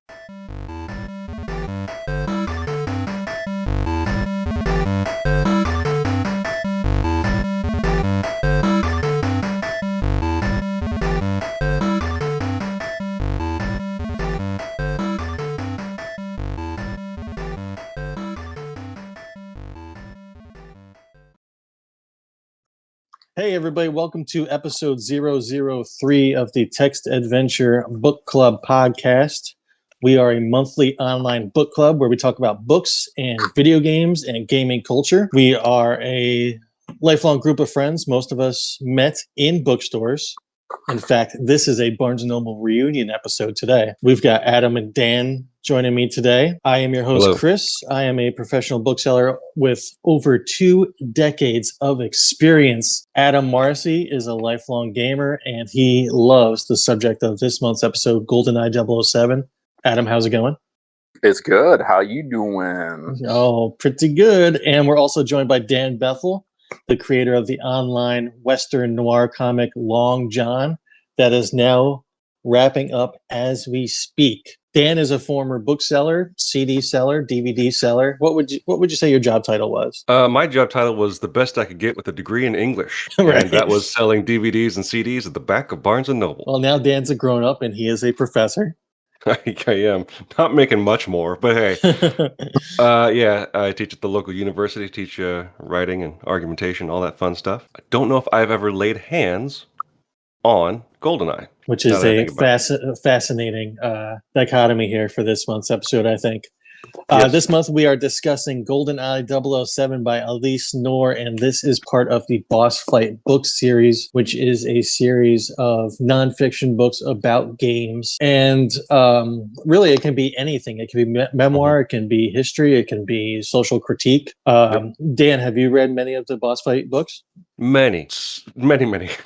Hey, everybody, welcome to episode 003 of the Text Adventure Book Club podcast. We are a monthly online book club where we talk about books and video games and gaming culture. We are a lifelong group of friends. Most of us met in bookstores. In fact, this is a Barnes & Noble reunion episode today. We've got Adam and Dan joining me today. I am your host, Hello. Chris. I am a professional bookseller with over 2 decades of experience. Adam Marcy is a lifelong gamer, and he loves the subject of this month's episode, Goldeneye 007. Adam, how's it going? It's good. How you doing? Oh, pretty good. And we're also joined by Dan Bethel, the creator of the online Western noir comic Long John that is now wrapping up as we speak. Dan is a former bookseller, CD seller, DVD seller. What would you say your job title was? My job title was the best I could get with a degree in English. Right. And that was selling DVDs and CDs at the back of Barnes & Noble. Well, now Dan's a grown-up and he is a professor. I am not making much more, but hey. Yeah, I teach at the local university, teach writing and argumentation, all that fun stuff. I don't know if I've ever laid hands on Goldeneye. Which is a fascinating dichotomy here for this month's episode, I think. Yes. This month we are discussing Goldeneye 007 by Alyse Knorr, and this is part of the Boss Fight book series, which is a series of nonfiction books about games. And really, it can be anything. It can be memoir, it can be history, it can be social critique. Dan, have you read many of the Boss Fight books? Many,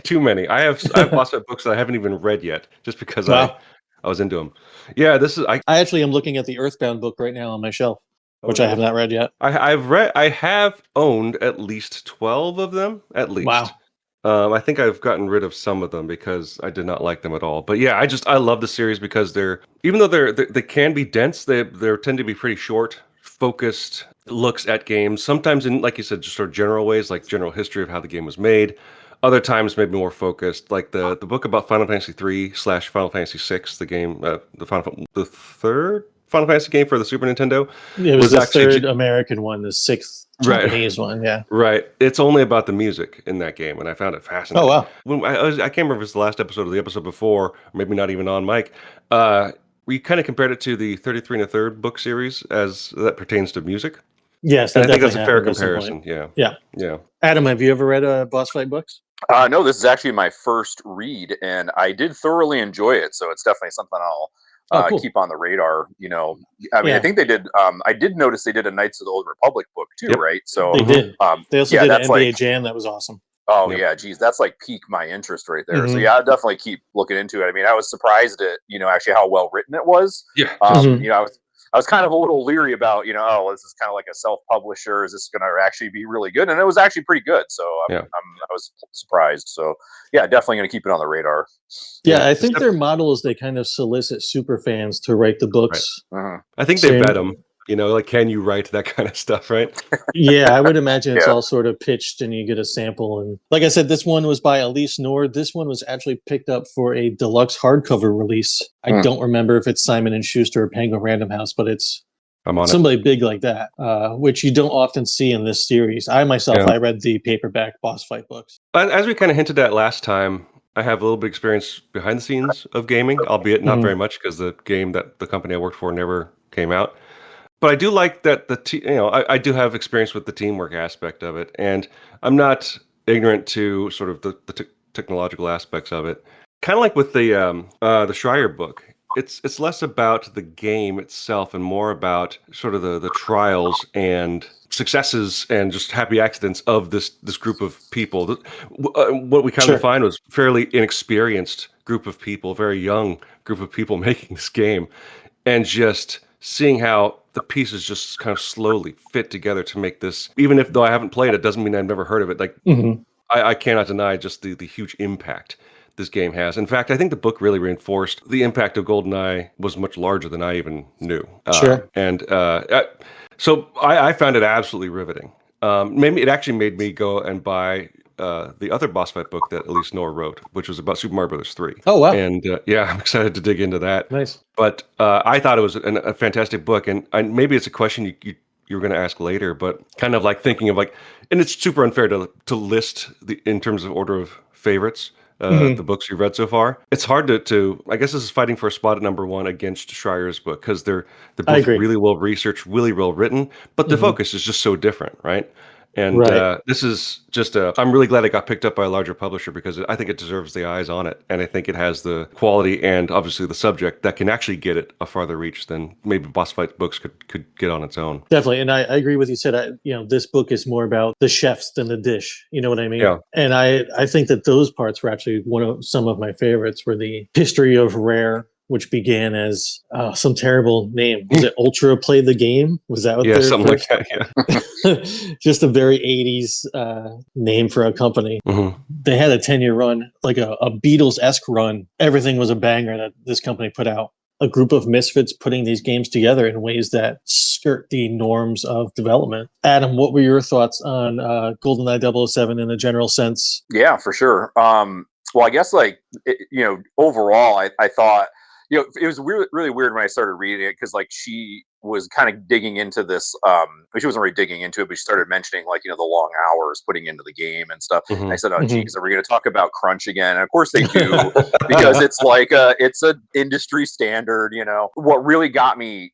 too many. I have Boss Fight books that I haven't even read yet, just because Wow. I was into them. Yeah, I actually am looking at the Earthbound book right now on my shelf, which I have not read yet. I have owned at least 12 of them, at least. Wow. I think I've gotten rid of some of them because I did not like them at all. But yeah, I love the series because even though they can be dense, they tend to be pretty short, focused looks at games. Sometimes in, like you said, just sort of general ways, like general history of how the game was made. Other times maybe more focused, like the book about Final Fantasy 3/Final Fantasy 6, the game, the third Final Fantasy game for the Super Nintendo. It was the third American one, the sixth Japanese one, yeah. Right. It's only about the music in that game, and I found it fascinating. Oh, wow. I can't remember if it's the last episode or the episode before, or maybe not even on mic. We kind of compared it to the 33 1/3 book series as that pertains to music. Yes, I think that's a fair comparison. Yeah. Adam, have you ever read Boss Fight books? No, this is actually my first read, and I did thoroughly enjoy it. So it's definitely something I'll cool. keep on the radar. I think they did. I did notice they did a Knights of the Old Republic book too, right? So they did. They also did an NBA like, Jam that was awesome. Oh yeah, geez, that's like piqued my interest right there. So yeah, I'll definitely keep looking into it. I mean, I was surprised at actually how well written it was. Yeah. I was kind of a little leery about, this is kind of like a self-publisher. Is this going to actually be really good? And it was actually pretty good. So I was surprised. So yeah, definitely going to keep it on the radar. Yeah, I think their model is they kind of solicit super fans to write the books. Right. I think they vet them. Like, can you write that kind of stuff, right? Yeah, I would imagine it's all sort of pitched and you get a sample. And like I said, this one was by Alyse Knorr. This one was actually picked up for a deluxe hardcover release. I don't remember if it's Simon & Schuster or Penguin Random House, but it's somebody big like that, which you don't often see in this series. I myself, I read the paperback Boss Fight books. As we kind of hinted at last time, I have a little bit of experience behind the scenes of gaming, albeit not very much because the game that the company I worked for never came out. But I do like that I do have experience with the teamwork aspect of it, and I'm not ignorant to sort of the technological aspects of it. Kind of like with the Schreier book, it's less about the game itself and more about sort of the trials and successes and just happy accidents of this group of people. What we kind of find was fairly inexperienced group of people, very young group of people making this game, and just seeing how the pieces just kind of slowly fit together to make this. Even if though I haven't played it, doesn't mean I've never heard of it. Like I cannot deny just the huge impact this game has. In fact, I think the book really reinforced the impact of Goldeneye was much larger than I even knew. Sure. So I found it absolutely riveting. Maybe it actually made me go and buy the other boss fight book that Alyse Knorr wrote, which was about Super Mario Brothers 3. Oh, wow. And I'm excited to dig into that. Nice. But I thought it was a fantastic book. And maybe it's a question you were going to ask later, but kind of like thinking of like, and it's super unfair to list in terms of order of favorites, the books you've read so far. It's hard to I guess this is fighting for a spot at number one against Schreier's book, because they're both really well researched, really well written, but the focus is just so different, right? And this is just I'm really glad it got picked up by a larger publisher, because I think it deserves the eyes on it. And I think it has the quality and obviously the subject that can actually get it a farther reach than maybe boss fight books could get on its own. Definitely. And I agree with you said, this book is more about the chefs than the dish. You know what I mean? Yeah. And I think that those parts were actually some of my favorites, were the history of Rare, which began as some terrible name. Was it Ultra Play the Game? Was that what? Yeah, something like that. Yeah. Just a very 80s name for a company. They had a 10-year run, like a Beatles-esque run. Everything was a banger that this company put out. A group of misfits putting these games together in ways that skirt the norms of development. Adam, what were your thoughts on GoldenEye 007 in a general sense? Yeah, for sure. Well, I guess overall, I thought, it was really weird when I started reading it, because she was kind of digging into this. She wasn't really digging into it, but she started mentioning the long hours putting into the game and stuff. And I said, "Oh, geez, are we going to talk about crunch again?" And of course they do, because it's it's an industry standard. What really got me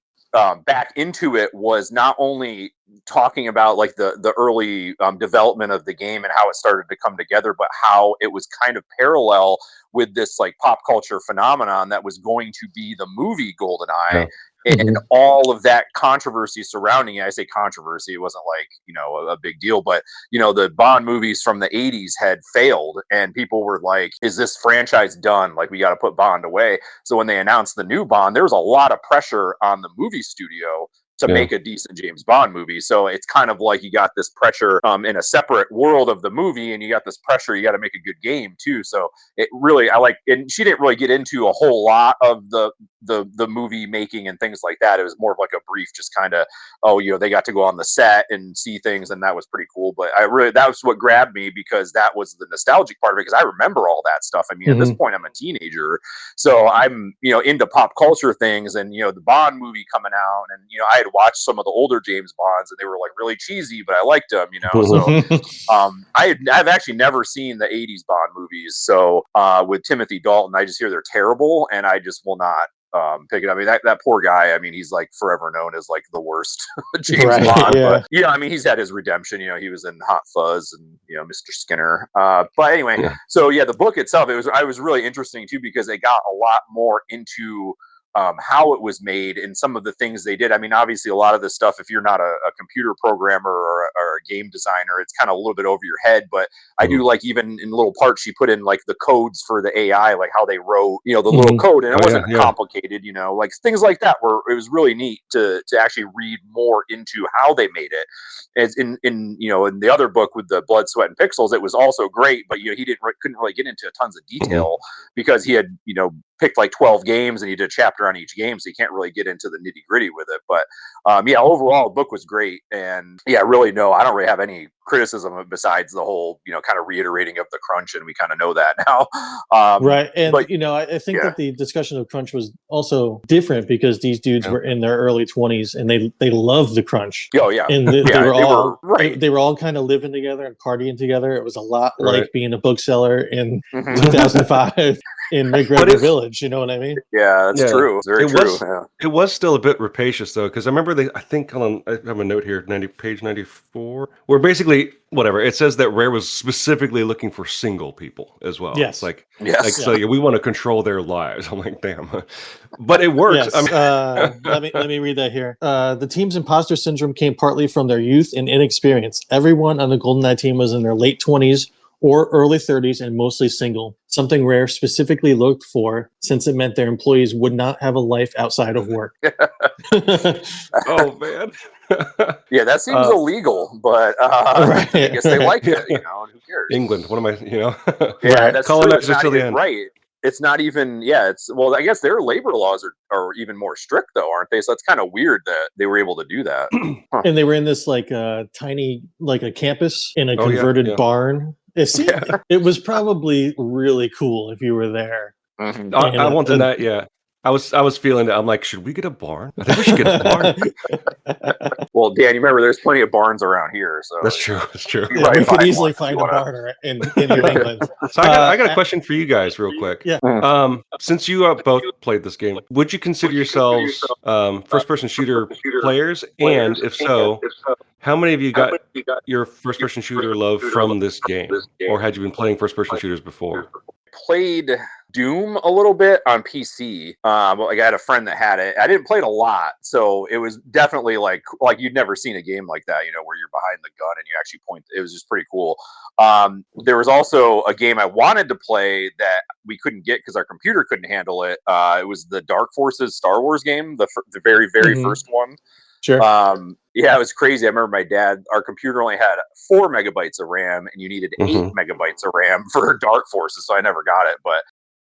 back into it was not only talking about the early development of the game and how it started to come together, but how it was kind of parallel with this pop culture phenomenon that was going to be the movie GoldenEye. And all of that controversy surrounding it. I say controversy, it wasn't a big deal, but the Bond movies from the 80s had failed, and people were like, is this franchise done? We got to put Bond away. So when they announced the new Bond, there was a lot of pressure on the movie studio to make a decent James Bond movie. So it's kind of like you got this pressure in a separate world of the movie, and you got this pressure, you got to make a good game too. So it really, and she didn't really get into a whole lot of the movie making and things like that. It was more of a brief, just kind of, they got to go on the set and see things, and that was pretty cool. But that was what grabbed me, because that was the nostalgic part of it, because I remember all that stuff. I mean, at this point I'm a teenager, so I'm, into pop culture things, and, the Bond movie coming out, and, I had watched some of the older James Bonds, and they were really cheesy, but I liked them, so, I've actually never seen the 80s Bond movies. So, with Timothy Dalton, I just hear they're terrible, and I just will not pick it up. I mean, that poor guy, I mean, he's forever known as the worst James Bond. Yeah. But I mean, he's had his redemption. He was in Hot Fuzz and Mr. Skinner. But anyway, so the book itself, I was really interesting too, because it got a lot more into how it was made and some of the things they did. I mean, obviously, a lot of this stuff, if you're not a computer programmer or a game designer, it's kind of a little bit over your head. But I do even in little parts, she put in the codes for the AI, how they wrote, the little code, and it wasn't complicated, things like that, where it was really neat to actually read more into how they made it. As in the other book with the Blood, Sweat, and Pixels, it was also great, but he couldn't really get into tons of detail because he had picked 12 games and he did a chapter on each game, so you can't really get into the nitty gritty with it. But overall the book was great, and really I don't really have any criticism besides the whole kind of reiterating of the crunch, and we kind of know that now. Right. And but, I think that the discussion of crunch was also different, because these dudes were in their early 20s, and they loved the crunch. Oh yeah. And they were all kind of living together and partying together. It was a lot like being a bookseller in 2005 in McGregor Village. You know what I mean? Yeah, that's true. It's very true. It was still a bit rapacious though, because I remember I think I have a note here, page 94, where basically it says that Rare was specifically looking for single people as well. Yes. It's so we want to control their lives. I'm like, damn. But it works. Yes. I mean, let me read that here. The team's imposter syndrome came partly from their youth and inexperience. Everyone on the GoldenEye team was in their late 20s or early 30s and mostly single, something Rare specifically looked for, since it meant their employees would not have a life outside of work. Oh, man. Yeah, that seems illegal, but Right. I guess they like it, Yeah. and who cares? England. What am I? Yeah, Right. that's true. Colonizer It's not till the even end. right. It's not even. Yeah, it's well. I guess their labor laws are even more strict, though, aren't they? So it's kind of weird that they were able to do that. And they were in this like tiny, like a campus in a Oh, yeah, converted yeah. barn. It seemed, Yeah. it was probably really cool if you were there. Mhm. I wanted that. Yeah, I was feeling that. I'm like, should we get a barn? I think we should get a barn. Well, Dan, you remember there's plenty of barns around here, so That's true. That's true. you Yeah, we might could find easily one if find you a wanna- barn in New England. So I got a question for you guys, real quick. Yeah. Since you both played this game, would you consider yourselves first-person shooter players? And if so, how many of you got your first-person shooter love from this game, or had you been playing first-person shooters before? Played Doom a little bit on PC. Like I had a friend that had it. I didn't play it a lot, so it was definitely like you'd never seen a game like that, where you're behind the gun and you actually point. It was just pretty cool. There was also a game I wanted to play that we couldn't get because our computer couldn't handle it. It was the Dark Forces Star Wars game, the very first one. Sure. Yeah, it was crazy. I remember my dad, our computer only had 4 megabytes of RAM and you needed 8 megabytes of RAM for Dark Forces. So I never got it, but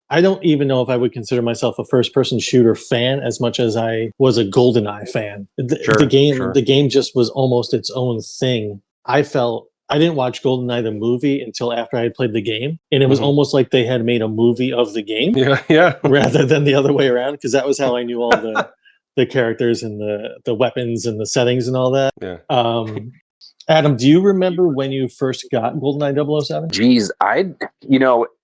I don't even know if I would consider myself a first-person shooter fan as much as I was a Goldeneye fan. The game just was almost its own thing. I felt I didn't watch Goldeneye the movie until after I had played the game, and it was almost like they had made a movie of the game, rather than the other way around. Because that was how I knew all the characters and the weapons and the settings and all that. Yeah. Adam, do you remember when you first got GoldenEye 007? Geez,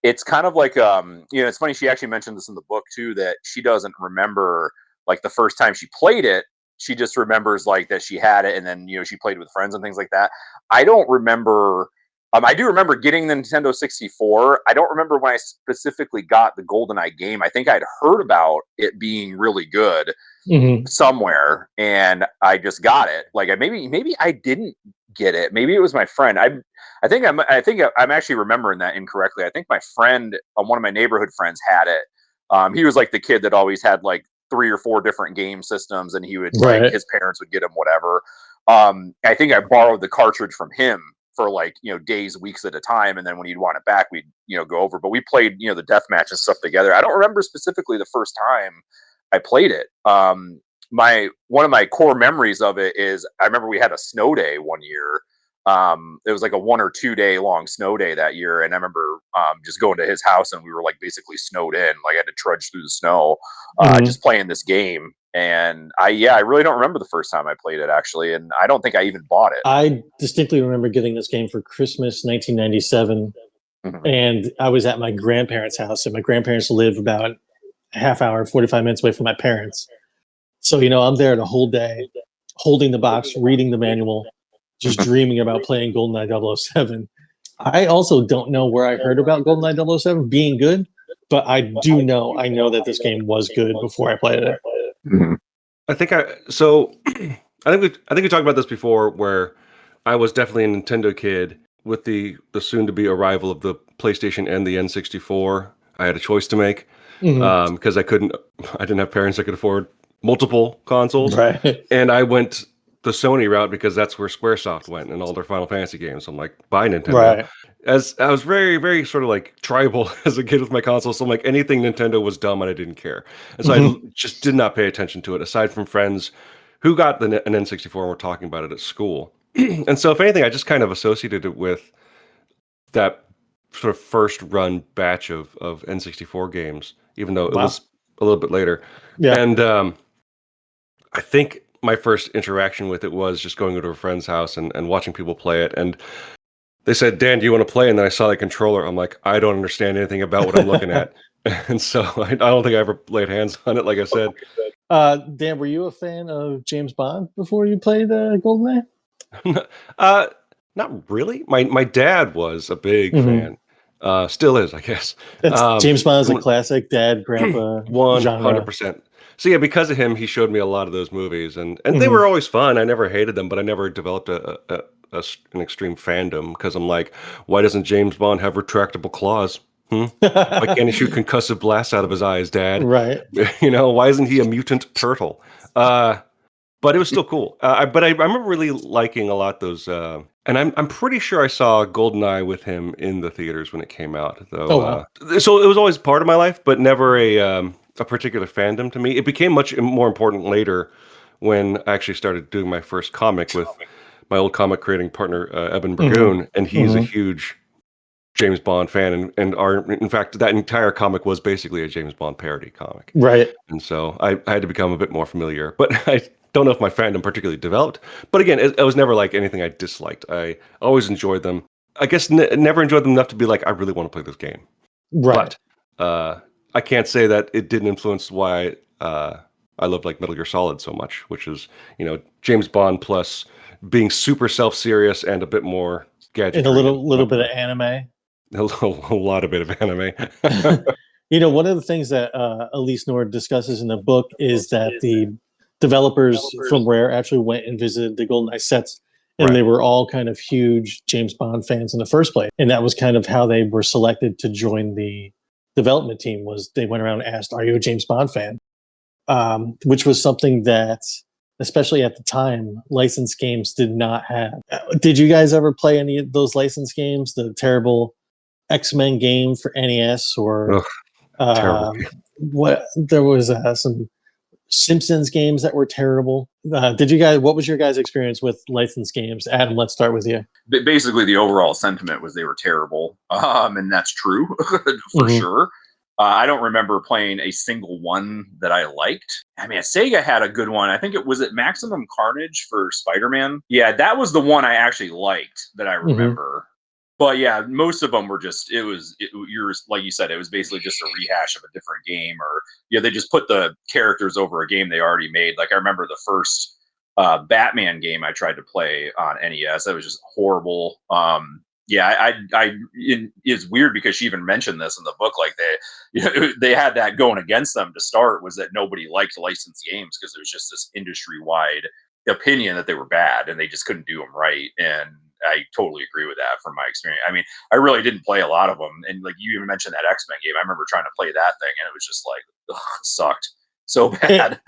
it's kind of like, it's funny. She actually mentioned this in the book too, that she doesn't remember like the first time she played it. She just remembers like that she had it and then, she played with friends and things like that. I don't remember. I do remember getting the Nintendo 64. I don't remember when I specifically got the GoldenEye game. I think I'd heard about it being really good somewhere, and I just got it. Like maybe I didn't get it. Maybe it was my friend. I think I'm actually remembering that incorrectly. I think my friend, one of my neighborhood friends, had it. He was like the kid that always had like 3 or 4 different game systems, and he would like his parents would get him whatever. I think I borrowed the cartridge from him for like days, weeks at a time, and then when he'd want it back, we'd go over. But we played the deathmatch and stuff together. I don't remember specifically the first time I played it. One of my core memories of it is I remember we had a snow day one year. It was like a 1 or 2 day long snow day that year, and I remember just going to his house, and we were like basically snowed in. Like I had to trudge through the snow, just playing this game. And I really don't remember the first time I played it, actually, and I don't think I even bought it. I distinctly remember getting this game for Christmas 1997, and I was at my grandparents' house, and my grandparents live about a half hour, 45 minutes away from my parents. So, I'm there the whole day, holding the box, reading the manual, just dreaming about playing GoldenEye 007. I also don't know where I heard about GoldenEye 007 being good, but I know that this game was good before I played it. I think we talked about this before, where I was definitely a Nintendo kid with the soon-to-be arrival of the PlayStation and the N64. I had a choice to make because I didn't have parents that could afford multiple consoles, right? And I went the Sony route because that's where SquareSoft went and all their Final Fantasy games. I'm like, buy Nintendo. Right. As I was very, very sort of like tribal as a kid with my console, so I'm like, anything Nintendo was dumb and I didn't care. And so I just did not pay attention to it, aside from friends who got an N64 and were talking about it at school. And so if anything, I just kind of associated it with that sort of first run batch of N64 games, even though it was a little bit later. Yeah. And I think my first interaction with it was just going to a friend's house and watching people play it. And they said, Dan, do you want to play? And then I saw the controller. I'm like, I don't understand anything about what I'm looking at. And so I don't think I ever laid hands on it, like I said. Dan, were you a fan of James Bond before you played GoldenEye? Not really. My dad was a big fan. Still is, I guess. James Bond is a classic dad, grandpa 100%. So yeah, because of him, he showed me a lot of those movies, and they were always fun. I never hated them, but I never developed an extreme fandom because I'm like, why doesn't James Bond have retractable claws? Why can't he shoot concussive blasts out of his eyes, Dad? Right. Why isn't he a mutant turtle? but it was still cool. But I remember really liking a lot those. And I'm pretty sure I saw Goldeneye with him in the theaters when it came out. Though, Oh, wow. So it was always part of my life, but never a particular fandom to me. It became much more important later when I actually started doing my first comic with my old comic creating partner Eben Burgoon, and he's a huge James Bond fan, and in fact, that entire comic was basically a James Bond parody comic. Right. And so I had to become a bit more familiar, but I don't know if my fandom particularly developed. But again, it was never like anything I disliked. I always enjoyed them. I guess never enjoyed them enough to be like, I really want to play this game. Right. But I can't say that it didn't influence why I loved like Metal Gear Solid so much, which is, James Bond plus being super self-serious and a bit more gadgetry. And a little bit of anime. A lot of bit of anime. One of the things that Alyse Knorr discusses in the book is that the developers from Rare actually went and visited the GoldenEye sets, and they were all kind of huge James Bond fans in the first place. And that was kind of how they were selected to join the development team. Was they went around and asked, "Are you a James Bond fan?" Which was something that, especially at the time, licensed games did not have. Did you guys ever play any of those licensed games? The terrible X-Men game for NES, or what? There was some Simpsons games that were terrible. Did you guys? What was your guys' experience with licensed games? Adam, let's start with you. Basically, the overall sentiment was they were terrible, and that's true for sure. I don't remember playing a single one that I liked. I mean, Sega had a good one. I think it was Maximum Carnage for Spider-Man. Yeah, that was the one I actually liked that I remember. But yeah, most of them were just, you're like you said, it was basically just a rehash of a different game, or they just put the characters over a game they already made. Like I remember the first Batman game I tried to play on NES. That was just horrible. It's weird because she even mentioned this in the book. Like they had that going against them to start, was that nobody liked licensed games because there was just this industry-wide opinion that they were bad and they just couldn't do them right. And I totally agree with that from my experience. I mean, I really didn't play a lot of them. And like you even mentioned that X-Men game, I remember trying to play that thing and it was just like, ugh, it sucked so bad.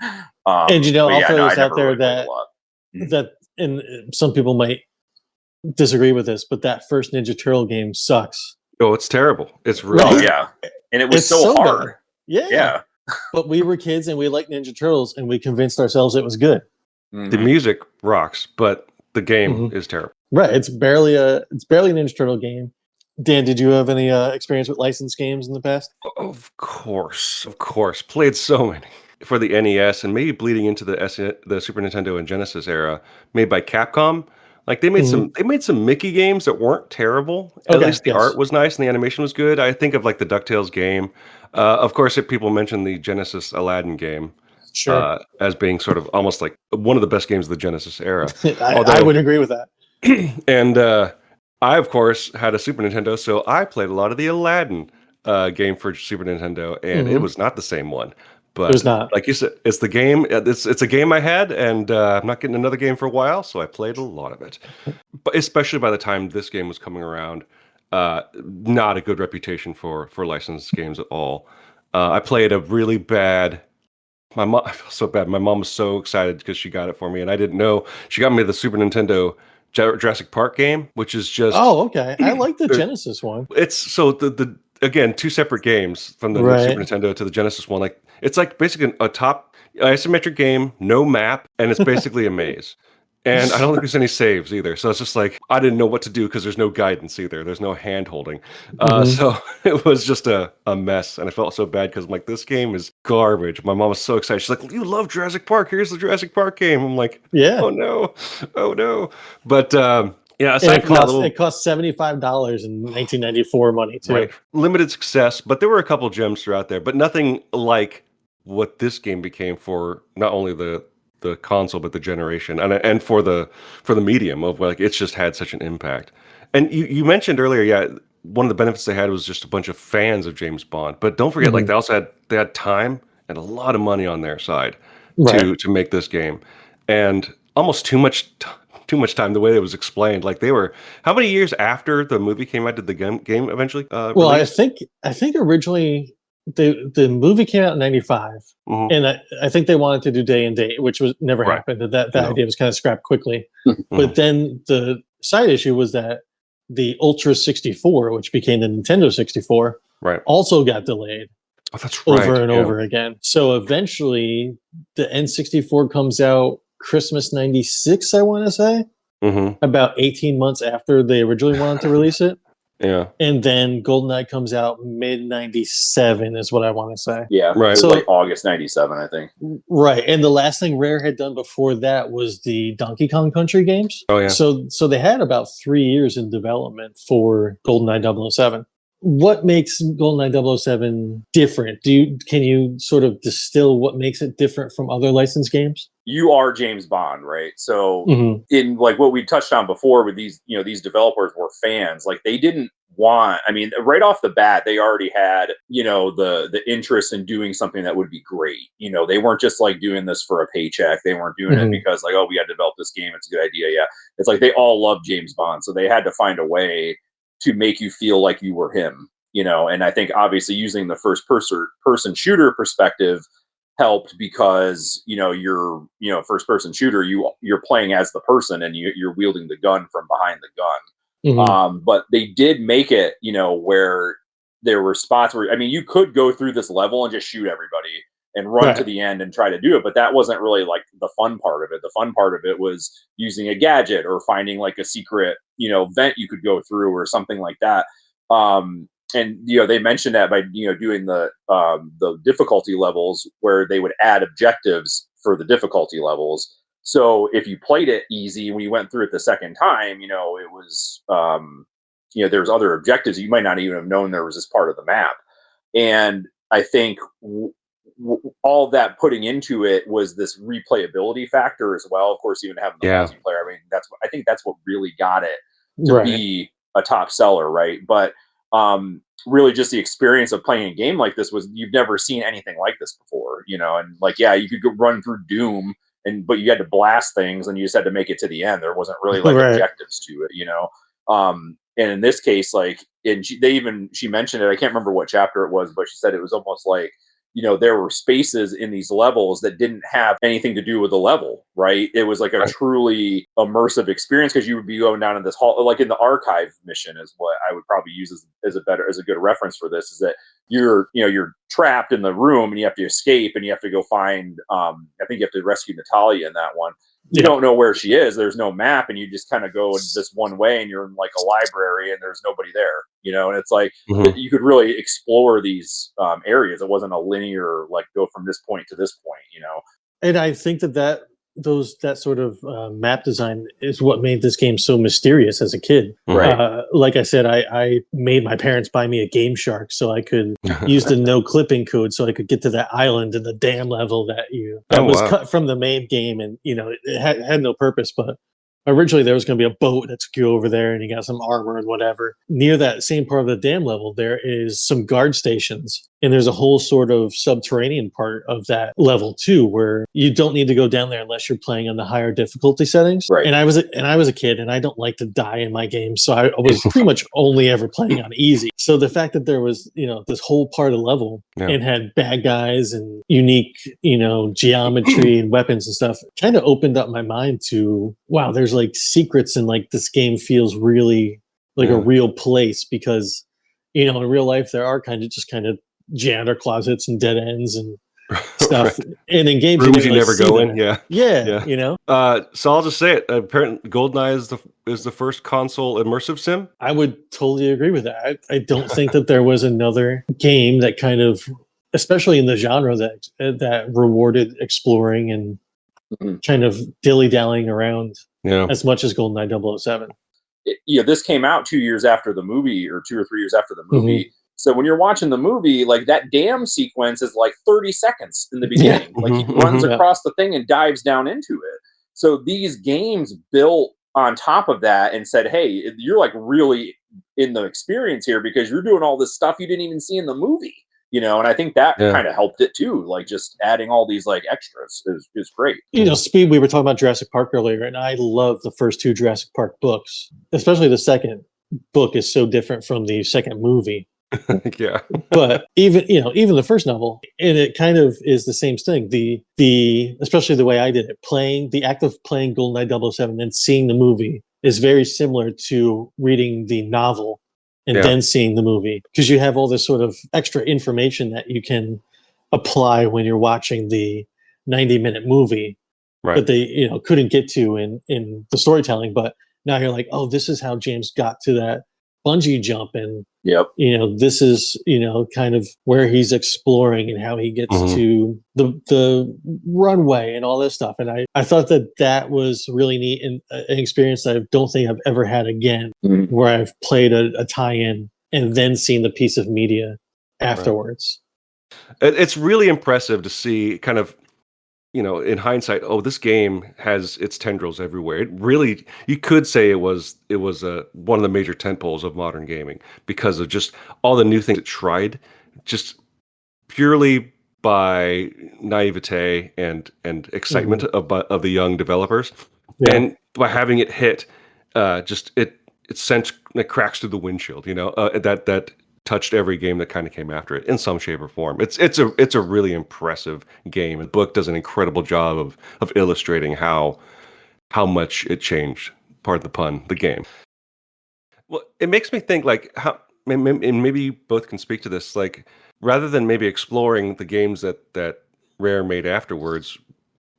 And I'll throw this out there that, and some people might disagree with this, but that first Ninja Turtle game sucks. Oh, it's terrible. It's really yeah. And it was so hard. Bad. Yeah. But we were kids and we liked Ninja Turtles and we convinced ourselves it was good. The music rocks, but the game is terrible. Right. It's barely a Ninja Turtle game. Dan, did you have any experience with licensed games in the past? Of course. Played so many for the NES and maybe bleeding into the Super Nintendo and Genesis era, made by Capcom. Like they made some Mickey games that weren't terrible. At least the art was nice and the animation was good. I think of like the DuckTales game. Of course, if people mention the Genesis Aladdin game. Sure. As being sort of almost like one of the best games of the Genesis era. I would agree with that. And I, of course, had a Super Nintendo, so I played a lot of the Aladdin game for Super Nintendo, and it was not the same one. But it was not. Like you said, it's the game. It's a game I had, and I'm not getting another game for a while, so I played a lot of it. But especially by the time this game was coming around, not a good reputation for licensed games at all. I played a really bad. I feel so bad. My mom was so excited because she got it for me, and I didn't know. She got me the Super Nintendo Jurassic Park game, which is just... Oh, okay. I like the Genesis one. It's so the again, two separate games from the Super Nintendo to the Genesis one. Like it's like basically a top isometric game, no map, and it's basically a maze. And I don't think there's any saves either. So it's just like, I didn't know what to do because there's no guidance either. There's no hand holding. So it was just a mess. And I felt so bad because I'm like, this game is garbage. My mom was so excited. She's like, you love Jurassic Park. Here's the Jurassic Park game. I'm like, oh no. But aside from that it cost $75 in 1994 money too. Right. Limited success, but there were a couple gems throughout there, but nothing like what this game became for not only the console but the generation and for the medium of like it's just had such an impact. And you mentioned earlier, one of the benefits they had was just a bunch of fans of James Bond. But don't forget, like they had time and a lot of money on their side to make this game, and almost too much time. The way it was explained, like they were how many years after the movie came out did the game eventually? Well, release? I think originally the movie came out in 95, Mhm. and I think they wanted to do day and date, which was never Right. happened. That No. idea was kind of scrapped quickly. Mhm. But then the side issue was that the Ultra 64, which became the Nintendo 64, Right. also got delayed Oh, that's right. over and Yeah. over again. So eventually, the N64 comes out Christmas '96, I want to say, Mhm. about 18 months after they originally wanted to release it. Yeah. And then Goldeneye comes out mid '97, is what I want to say. Yeah, Right. it was So- like August '97, I think. Right. And the last thing Rare had done before that was the Donkey Kong Country games. Oh, yeah. So they had about 3 years in development for GoldenEye 007. What makes GoldenEye 007 different? Can you sort of distill what makes it different from other licensed games? You are James Bond, right? So Mhm. in like what we touched on before with these, these developers were fans. Like they didn't want, I mean, right off the bat, they already had, the interest in doing something that would be great. They weren't just like doing this for a paycheck. They weren't doing it Mhm. because like, oh, we got to develop this game. It's a good idea. Yeah. It's like they all love James Bond. So they had to find a way to make you feel like you were him, and I think obviously using the first person shooter perspective helped because you're first person shooter, you're playing as the person and you're wielding the gun from behind the gun. Mhm. But they did make it where there were spots where, I mean, you could go through this level and just shoot everybody and run to Right. the end and try to do it, but that wasn't really like the fun part of it. The fun part of it was using a gadget or finding like a secret vent you could go through or something like that. And they mentioned that by doing the difficulty levels where they would add objectives for the difficulty levels. So if you played it easy when you went through it the second time, it was there's other objectives you might not even have known there was this part of the map. And I think all that putting into it was this replayability factor as well. Of course, even having the multiplayer. I mean, I think that's what really got it to Right. be a top seller, right? But really just the experience of playing a game like this was you've never seen anything like this before, and like, yeah, you could go run through Doom but you had to blast things and you just had to make it to the end. There wasn't really like Right. objectives to it, and in this case, like, and she mentioned it, I can't remember what chapter it was, but she said it was almost like, there were spaces in these levels that didn't have anything to do with the level, right? It was like a truly immersive experience because you would be going down in this hall, like in the archive mission is what I would probably use as a good reference for this, is that you're trapped in the room and you have to escape and you have to go find, I think you have to rescue Natalia in that one. You don't know where she is. There's no map, and you just kind of go this one way, and you're in like a library, and there's nobody there. And it's like you could really explore these areas. It wasn't a linear like go from this point to this point. And I think that sort of map design is what made this game so mysterious as a kid. Right. Like I said, I made my parents buy me a Game Shark so I could use the no clipping code so I could get to that island in the dam level that was cut from the main game, and it had no purpose, but originally there was going to be a boat that took you over there and you got some armor and whatever. Near that same part of the dam level, there is some guard stations, and there's a whole sort of subterranean part of that level too, where you don't need to go down there unless you're playing on the higher difficulty settings. Right. And I was a kid, and I don't like to die in my games, so I was pretty much only ever playing on easy. So the fact that there was this whole part of the level and had bad guys and unique geometry and weapons and stuff kind of opened up my mind to, wow, there's like secrets, and like this game feels really like a real place, because in real life there are kind of janitor closets and dead ends and stuff. And in games rooms you never go in. Yeah. So I'll just say it. Apparently, GoldenEye is the first console immersive sim. I would totally agree with that. I don't think that there was another game that kind of, especially in the genre, that rewarded exploring and kind of dilly-dallying around as much as GoldenEye 007. This came out 2 years after the movie, or 2 or 3 years after the movie. So when you're watching the movie, like that dam sequence is like 30 seconds in the beginning. Like he runs across the thing and dives down into it. So these games built on top of that and said, hey, you're like really in the experience here because you're doing all this stuff you didn't even see in the movie. And I think that kind of helped it too. Like just adding all these like extras is great. Speed, we were talking about Jurassic Park earlier, and I love the first two Jurassic Park books, especially the second book is so different from the second movie. Yeah. But even the first novel, and it kind of is the same thing. The especially the way I did it, the act of playing GoldenEye 007 and seeing the movie is very similar to reading the novel and then seeing the movie, because you have all this sort of extra information that you can apply when you're watching the 90-minute movie that they couldn't get to in the storytelling. But now you're like, oh, this is how James got to that bungee jump, and this is kind of where he's exploring and how he gets to the runway and all this stuff. And I thought that was really neat, and an experience that I don't think I've ever had again, where I've played a tie-in and then seen the piece of media afterwards. It's really impressive to see kind of, in hindsight, this game has its tendrils everywhere. It really, you could say it was one of the major tentpoles of modern gaming because of just all the new things it tried, just purely by naivete and excitement of the young developers, and by having it hit, it sent cracks through the windshield. That touched every game that kind of came after it in some shape or form. It's a really impressive game. The book does an incredible job of illustrating how much it changed, pardon the pun, the game. Well, it makes me think how, and maybe you both can speak to this, rather than maybe exploring the games that Rare made afterwards,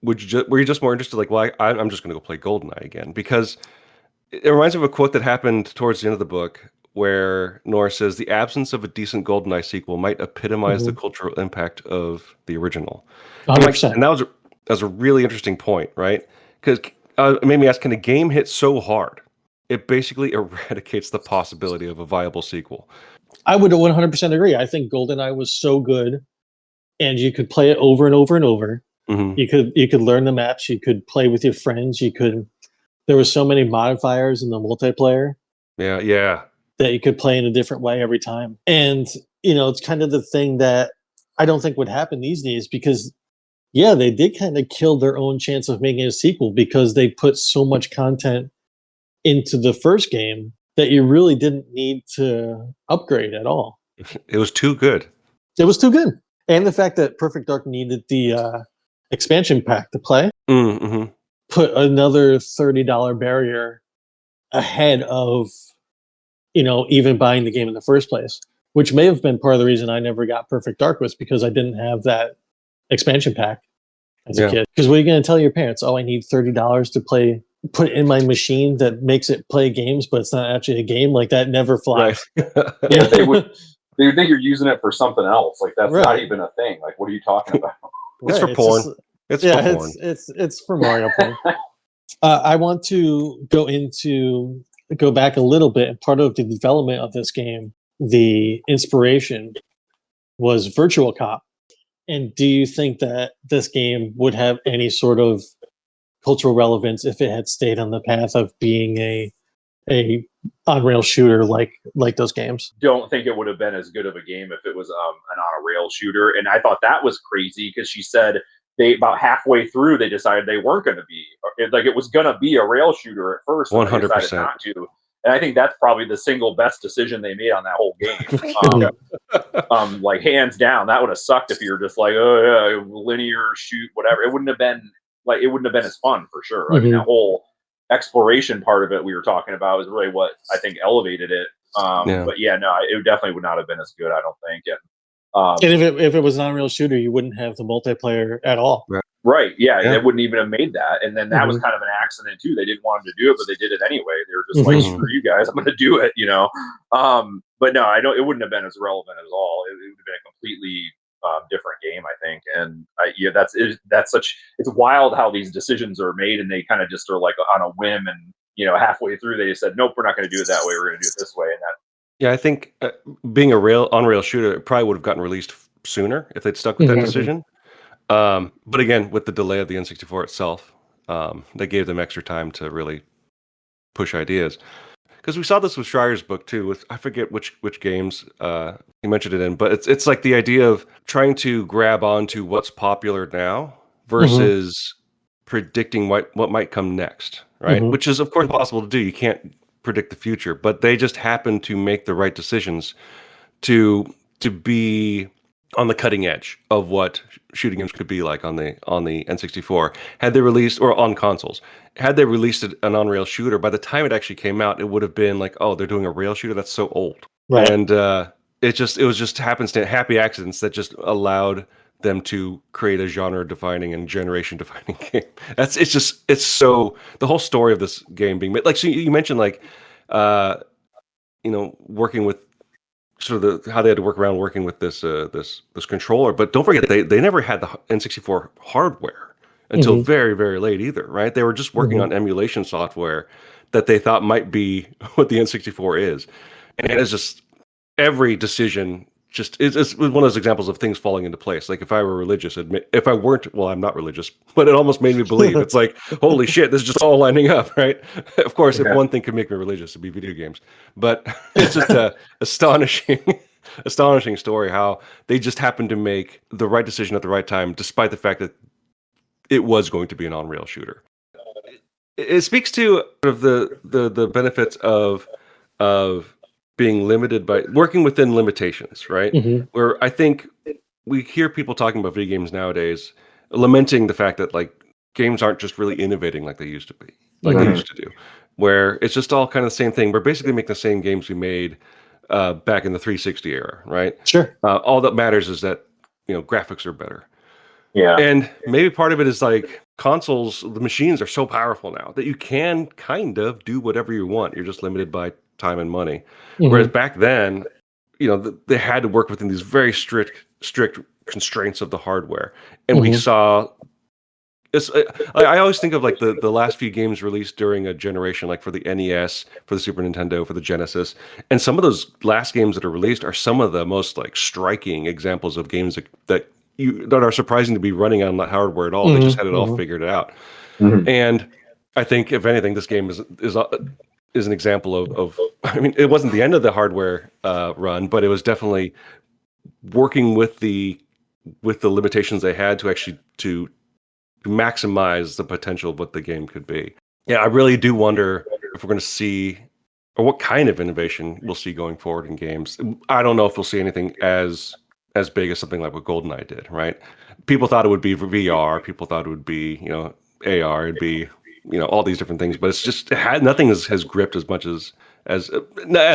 were you just more interested I'm just going to go play GoldenEye again? Because it reminds me of a quote that happened towards the end of the book, where Knorr says the absence of a decent GoldenEye sequel might epitomize the cultural impact of the original. 100%. And that was a really interesting point, right? Because it made me ask, can a game hit so hard it basically eradicates the possibility of a viable sequel? I would 100% agree. I think GoldenEye was so good, and you could play it over and over and over. You could learn the maps. You could play with your friends. There were so many modifiers in the multiplayer. Yeah. That you could play in a different way every time. And, it's kind of the thing that I don't think would happen these days, because, they did kind of kill their own chance of making a sequel, because they put so much content into the first game that you really didn't need to upgrade at all. It was too good. It was too good. And the fact that Perfect Dark needed the expansion pack to play put another $30 barrier ahead of even buying the game in the first place, which may have been part of the reason I never got Perfect Dark, was because I didn't have that expansion pack as a kid. Because what are you going to tell your parents? Oh, I need $30 to put in my machine that makes it play games, but it's not actually a game. That never flies. Right. They would think you're using it for something else. That's not even a thing. What are you talking about? It's for porn. It's for porn. It's for Mario porn. I want to go back a little bit. And part of the development of this game, the inspiration was Virtual Cop. And do you think that this game would have any sort of cultural relevance if it had stayed on the path of being a on-rail shooter like those games? Don't think it would have been as good of a game if it was an on-a-rail shooter. And I thought that was crazy, because she said about halfway through they decided they weren't going to be it was going to be a rail shooter at first. 100%. Decided not to. And I think that's probably the single best decision they made on that whole game. Hands down, that would have sucked if you were just linear shoot, whatever. It wouldn't have been as fun, for sure. I mean, that whole exploration part of it we were talking about is really what I think elevated it. But it definitely would not have been as good, I don't think. And if it was an on-rail shooter, you wouldn't have the multiplayer at all. Right. Yeah. They wouldn't even have made that. And then that was kind of an accident too. They didn't want him to do it, but they did it anyway. They were just screw you guys, I'm going to do it, But no, it wouldn't have been as relevant at all. It would have been a completely different game, I think. And it's wild how these decisions are made, and they kind of just are on a whim, and halfway through they just said, nope, we're not going to do it that way. We're going to do it this way. And that. Yeah, I think being on-rail shooter, it probably would have gotten released sooner if they'd stuck with that decision. But again, with the delay of the N64 itself, they gave them extra time to really push ideas. Because we saw this with Schreier's book too. I forget which games he mentioned it in, but it's the idea of trying to grab onto what's popular now versus predicting what might come next, right? Which is of course impossible to do. You can't predict the future, but they just happen to make the right decisions to be on the cutting edge of what shooting games could be like on the N64. Had they released, or on consoles, had they released an on-rail shooter, by the time it actually came out, it would have been like, oh, they're doing a rail shooter? That's so old. Right. And it was just happenstance, happy accidents that just allowed them to create a genre-defining and generation-defining game. It's so, the whole story of this game being made, like, so you mentioned, like, working with sort of how they had to work around working with this controller, but don't forget they never had the N64 hardware until very, very late either, right? They were just working on emulation software that they thought might be what the N64 is, and it's just every decision. It's one of those examples of things falling into place. Like if I were religious, if I weren't, well, I'm not religious, but it almost made me believe. It's like, holy shit, this is just all lining up, right? Of course, if one thing could make me religious, it'd be video games. But it's just a astonishing story how they just happened to make the right decision at the right time, despite the fact that it was going to be an on-rail shooter. It speaks to sort of the benefits of being limited by working within limitations, right? Where I think we hear people talking about video games nowadays, lamenting the fact that like games aren't just really innovating like they used to be, like they used to do, where it's just all kind of the same thing. We're basically making the same games we made back in the 360 era, right? Sure. All that matters is that graphics are better. Yeah. And maybe part of it is like consoles, the machines are so powerful now that you can kind of do whatever you want. You're just limited by time and money. Whereas back then, they had to work within these very strict constraints of the hardware. And we saw this. I always think of like the last few games released during a generation, like for the NES, for the Super Nintendo, for the Genesis. And some of those last games that are released are some of the most like striking examples of games that are surprising to be running on that hardware at all. They just had it all figured out. And I think if anything, this game is an example of I mean, it wasn't the end of the hardware run, but it was definitely working with the limitations they had to actually to maximize the potential of what the game could be. Yeah, I really do wonder if we're going to see, or what kind of innovation we'll see going forward in games. I don't know if we'll see anything as big as something like what Goldeneye did, right? People thought it would be VR. People thought it would be, AR. It'd be, all these different things. But it's just nothing has gripped as much as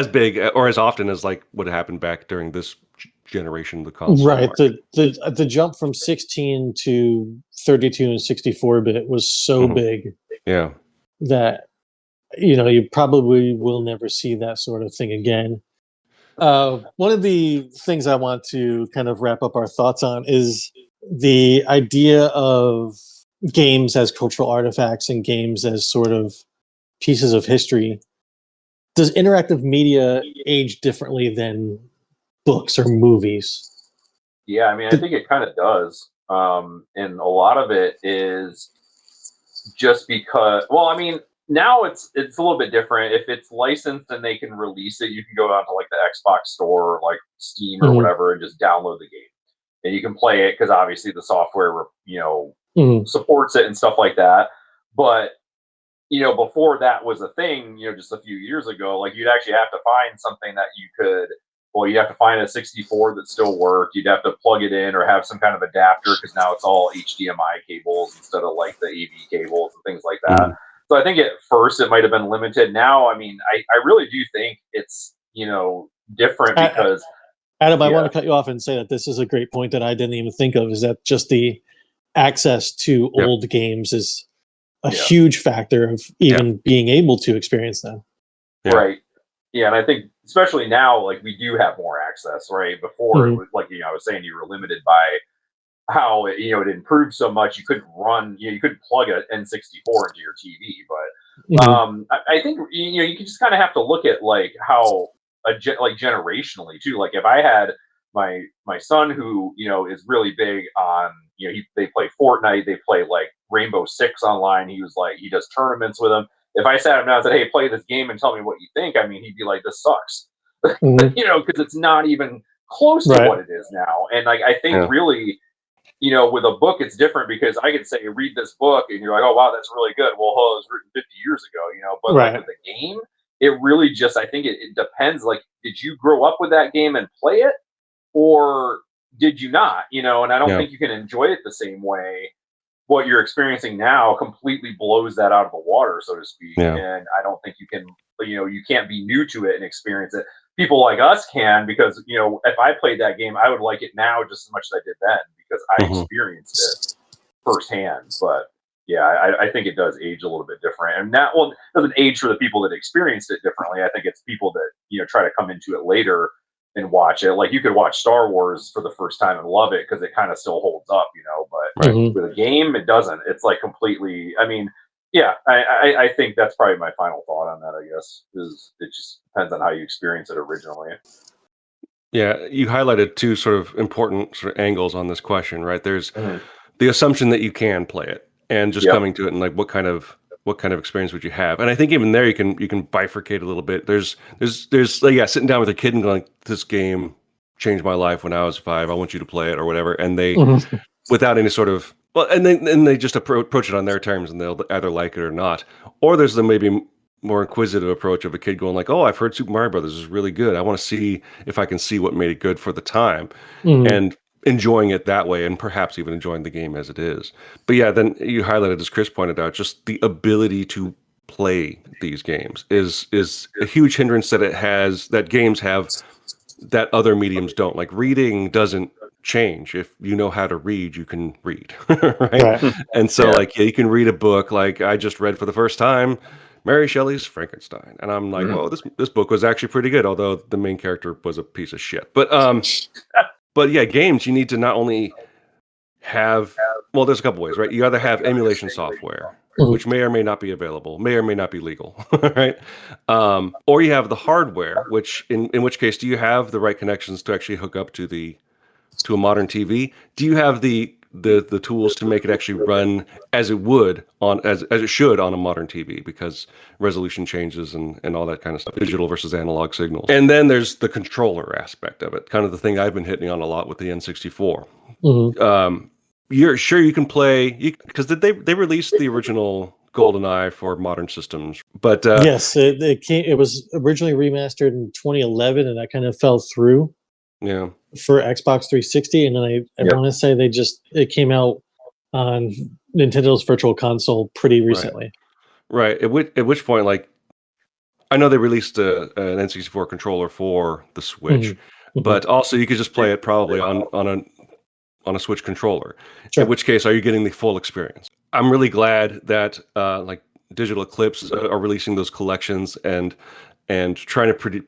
big or as often as like what happened back during this generation of the console. Right. Market. The jump from 16 to 32 and 64-bit was so big. Yeah. That you probably will never see that sort of thing again. One of the things I want to kind of wrap up our thoughts on is the idea of games as cultural artifacts and games as sort of pieces of history. Does interactive media age differently than books or movies? Yeah, I mean, I think it kind of does. And a lot of it is just because, well, I mean, now it's a little bit different. If it's licensed and they can release it, you can go out to like the Xbox store, like Steam or whatever, and just download the game. And you can play it because obviously the software, supports it and stuff like that. But before that was a thing, just a few years ago, like you'd actually have to find something that you could. Well, you'd have to find a 64 that still worked. You'd have to plug it in or have some kind of adapter because now it's all HDMI cables instead of like the AV cables and things like that. So I think at first it might have been limited. Now, I mean, I really do think it's, different because... Adam, I want to cut you off and say that this is a great point that I didn't even think of, is that just the access to old games is a huge factor of even being able to experience them. Yeah. Right. Yeah, and I think especially now, like we do have more access, right? Before, it was, like I was saying, you were limited by how it improved so much. You couldn't run, you couldn't plug an N64 into your TV. But I think you can just kind of have to look at like how like generationally too. Like if I had my son who is really big on they play Fortnite, they play like Rainbow Six online. He does tournaments with them. If I sat him down and said, "Hey, play this game and tell me what you think," I mean, he'd be like, "This sucks," because it's not even close to what it is now. And like, I think really, with a book, it's different because I could say, "Read this book," and you're like, "Oh, wow, that's really good." Well, it was written 50 years ago, but like with the game, it really just, I think it depends. Like, did you grow up with that game and play it, or did you not? And I don't Yeah. think you can enjoy it the same way. What you're experiencing now completely blows that out of the water, so to speak. Yeah. And I don't think you can, you can't be new to it and experience it. People like us can, because, if I played that game, I would like it now just as much as I did then, because I experienced it firsthand. But yeah, I think it does age a little bit different. And that one doesn't age for the people that experienced it differently. I think it's people that, try to come into it later and watch it. Like, you could watch Star Wars for the first time and love it because it kind of still holds up, but Right. with a game, it doesn't. It's like completely, I mean, yeah, I think that's probably my final thought on that, I guess, is it just depends on how you experience it originally. Yeah, you highlighted two sort of important sort of angles on this question, right? There's the assumption that you can play it, and just Yep. coming to it and like what kind of experience would you have? And I think even there you can bifurcate a little bit. There's like, yeah, sitting down with a kid and going, this game changed my life when I was 5. I want you to play it or whatever, and they without any sort of and they just approach it on their terms, and they'll either like it or not. Or there's the maybe more inquisitive approach of a kid going like, oh, I've heard Super Mario Brothers is really good. I want to see if I can see what made it good for the time, and enjoying it that way, and perhaps even enjoying the game as it is. But yeah, then you highlighted, as Chris pointed out, just the ability to play these games is a huge hindrance that games have that other mediums don't. Like, reading doesn't change. If you know how to read, you can read, right? And so like, yeah, you can read a book. Like, I just read for the first time Mary Shelley's Frankenstein, and I'm like, well, this book was actually pretty good, although the main character was a piece of shit. But yeah, games, you need to not only have, well, there's a couple ways, right? You either have emulation software, which may or may not be available, may or may not be legal, right? Or you have the hardware, which in which case, do you have the right connections to actually hook up to a modern TV? Do you have the tools to make it actually run as it would as it should on a modern TV, because resolution changes and all that kind of stuff, digital versus analog signals. And then there's the controller aspect of it, kind of the thing I've been hitting on a lot with the N64. You're sure you can play, because they released the original Goldeneye for modern systems, but yes, it was originally remastered in 2011, and that kind of fell through. Yeah. For Xbox 360, and then I want to say it came out on Nintendo's Virtual Console pretty recently. Right. At which point, like, I know they released an N64 controller for the Switch, but also you could just play it probably on a Switch controller. Sure. In which case, are you getting the full experience? I'm really glad that like Digital Eclipse are releasing those collections and trying to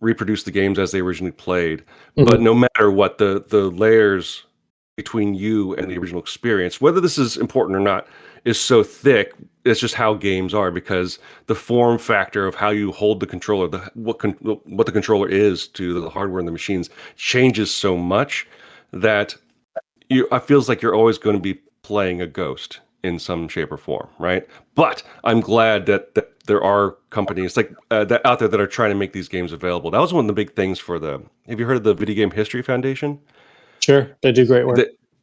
reproduce the games as they originally played. But no matter what, the layers between you and the original experience, whether this is important or not, is so thick. It's just how games are, because the form factor of how you hold the controller, what the controller is to the hardware and the machines, changes so much that it feels like you're always going to be playing a ghost in some shape or form, right? But I'm glad that there are companies like that out there that are trying to make these games available. That was one of the big things for have you heard of the Video Game History Foundation? Sure, they do great work.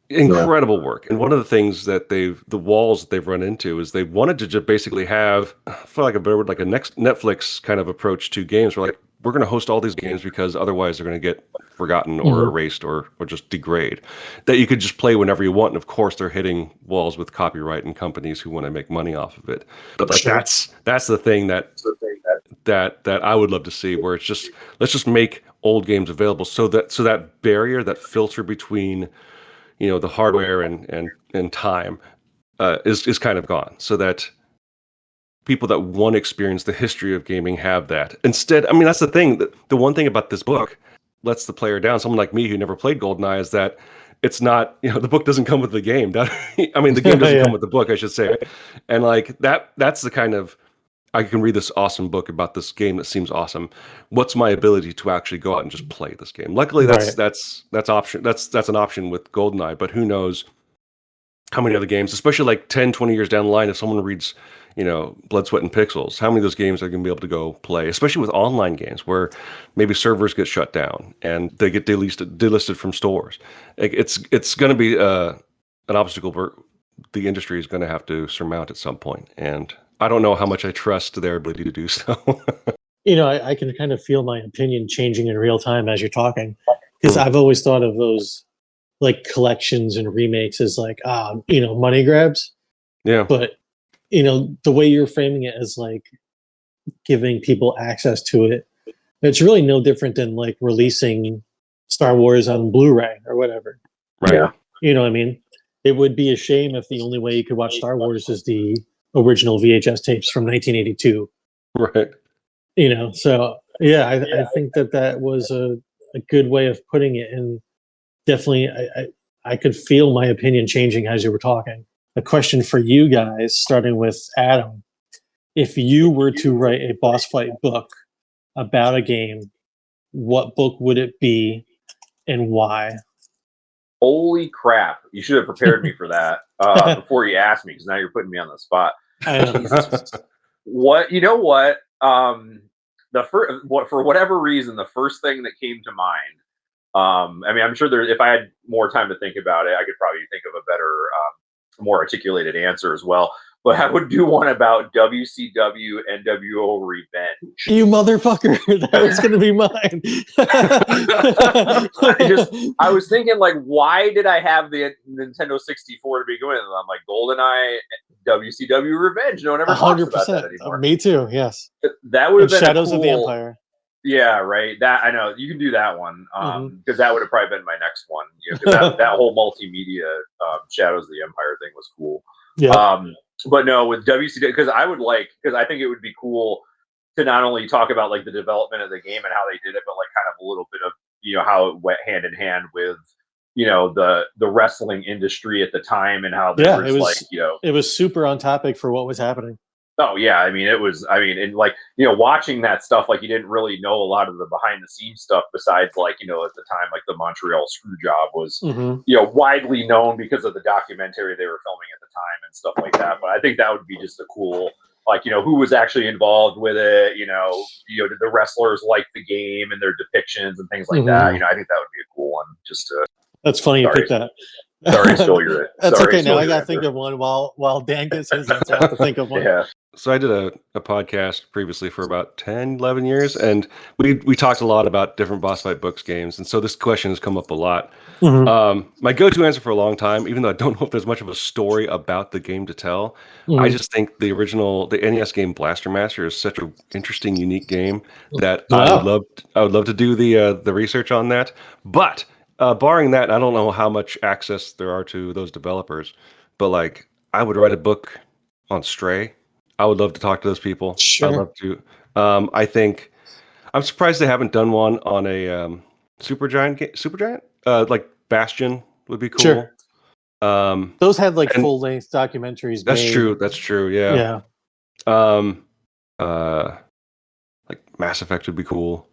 Incredible work. And one of the things that the walls that they've run into is they wanted to just basically have, for like a better word, like a next Netflix kind of approach to games. We're going to host all these games because otherwise they're going to get forgotten or erased or just degrade. That you could just play whenever you want. And of course, they're hitting walls with copyright and companies who want to make money off of it. But like, that's the thing that I would love to see, where it's just, let's just make old games available, so that barrier, that filter between the hardware and time is kind of gone, so that people that want to experience the history of gaming have that. Instead, I mean, that's the thing. The one thing about this book lets the player down, someone like me who never played GoldenEye, is that it's not, the book doesn't come with the game. I mean, the game doesn't come with the book, I should say. And like that's the kind of, I can read this awesome book about this game that seems awesome. What's my ability to actually go out and just play this game? Luckily, that's an option with GoldenEye, but who knows how many other games, especially like 10, 20 years down the line, if someone reads, Blood, Sweat, and Pixels, how many of those games are going to be able to go play, especially with online games where maybe servers get shut down and they get delisted from stores. It's going to be an obstacle where the industry is going to have to surmount at some point. And I don't know how much I trust their ability to do so. I can kind of feel my opinion changing in real time as you're talking, because I've always thought of those like collections and remakes as like money grabs. Yeah. But the way you're framing it as like giving people access to it, it's really no different than like releasing Star Wars on Blu-ray or whatever. Right. Yeah. You know what I mean? It would be a shame if the only way you could watch Star Wars is the original VHS tapes from 1982. Right. So yeah, I think that was a good way of putting it, and definitely I could feel my opinion changing as you were talking. A question for you guys, starting with Adam: if you were to write a boss fight book about a game, what book would it be, and why? Holy crap! You should have prepared me for that before you asked me, because now you're putting me on the spot. I know. What you know? What for whatever reason, the first thing that came to mind. I mean, I'm sure if I had more time to think about it, I could probably think of a better, more articulated answer as well. But I would do one about WCW NWO Revenge. You motherfucker! That was going to be mine. I was thinking, like, why did I have the Nintendo 64 to begin with? I'm like, GoldenEye, WCW Revenge. No one ever talks about that anymore. Me too. Yes. That would have been Shadows of the Empire. Yeah, right. That I know you can do that one because that would have probably been my next one. That whole multimedia Shadows of the Empire thing was cool. Yeah. But no, with WCW, because I think it would be cool to not only talk about like the development of the game and how they did it, but like kind of a little bit of how it went hand in hand with the wrestling industry at the time and how it was super on topic for what was happening. Oh yeah, and like watching that stuff, like you didn't really know a lot of the behind the scenes stuff besides like at the time like the Montreal Screwjob was widely known because of the documentary they were filming at the time and stuff like that. But I think that would be just a cool who was actually involved with it. Did the wrestlers like the game and their depictions and things like that. I think that would be a cool one. That's funny you picked that. Sorry, stole your. That's okay. Now I got to think of one while Dan gets his answer. I have to think of one. Yeah. So I did a podcast previously for about 10, 11 years, and we talked a lot about different boss fight books games, and so this question has come up a lot. My go-to answer for a long time, even though I don't know if there's much of a story about the game to tell, I just think the NES game Blaster Master is such an interesting, unique game that I would love to do the research on that. But barring that, I don't know how much access there are to those developers, but like I would write a book on Stray. I would love to talk to those people. Sure. I'd love to. I think I'm surprised they haven't done one on a Supergiant. Like Bastion would be cool. Sure. Those had like full length documentaries. That's true. That's true. Yeah. Like Mass Effect would be cool.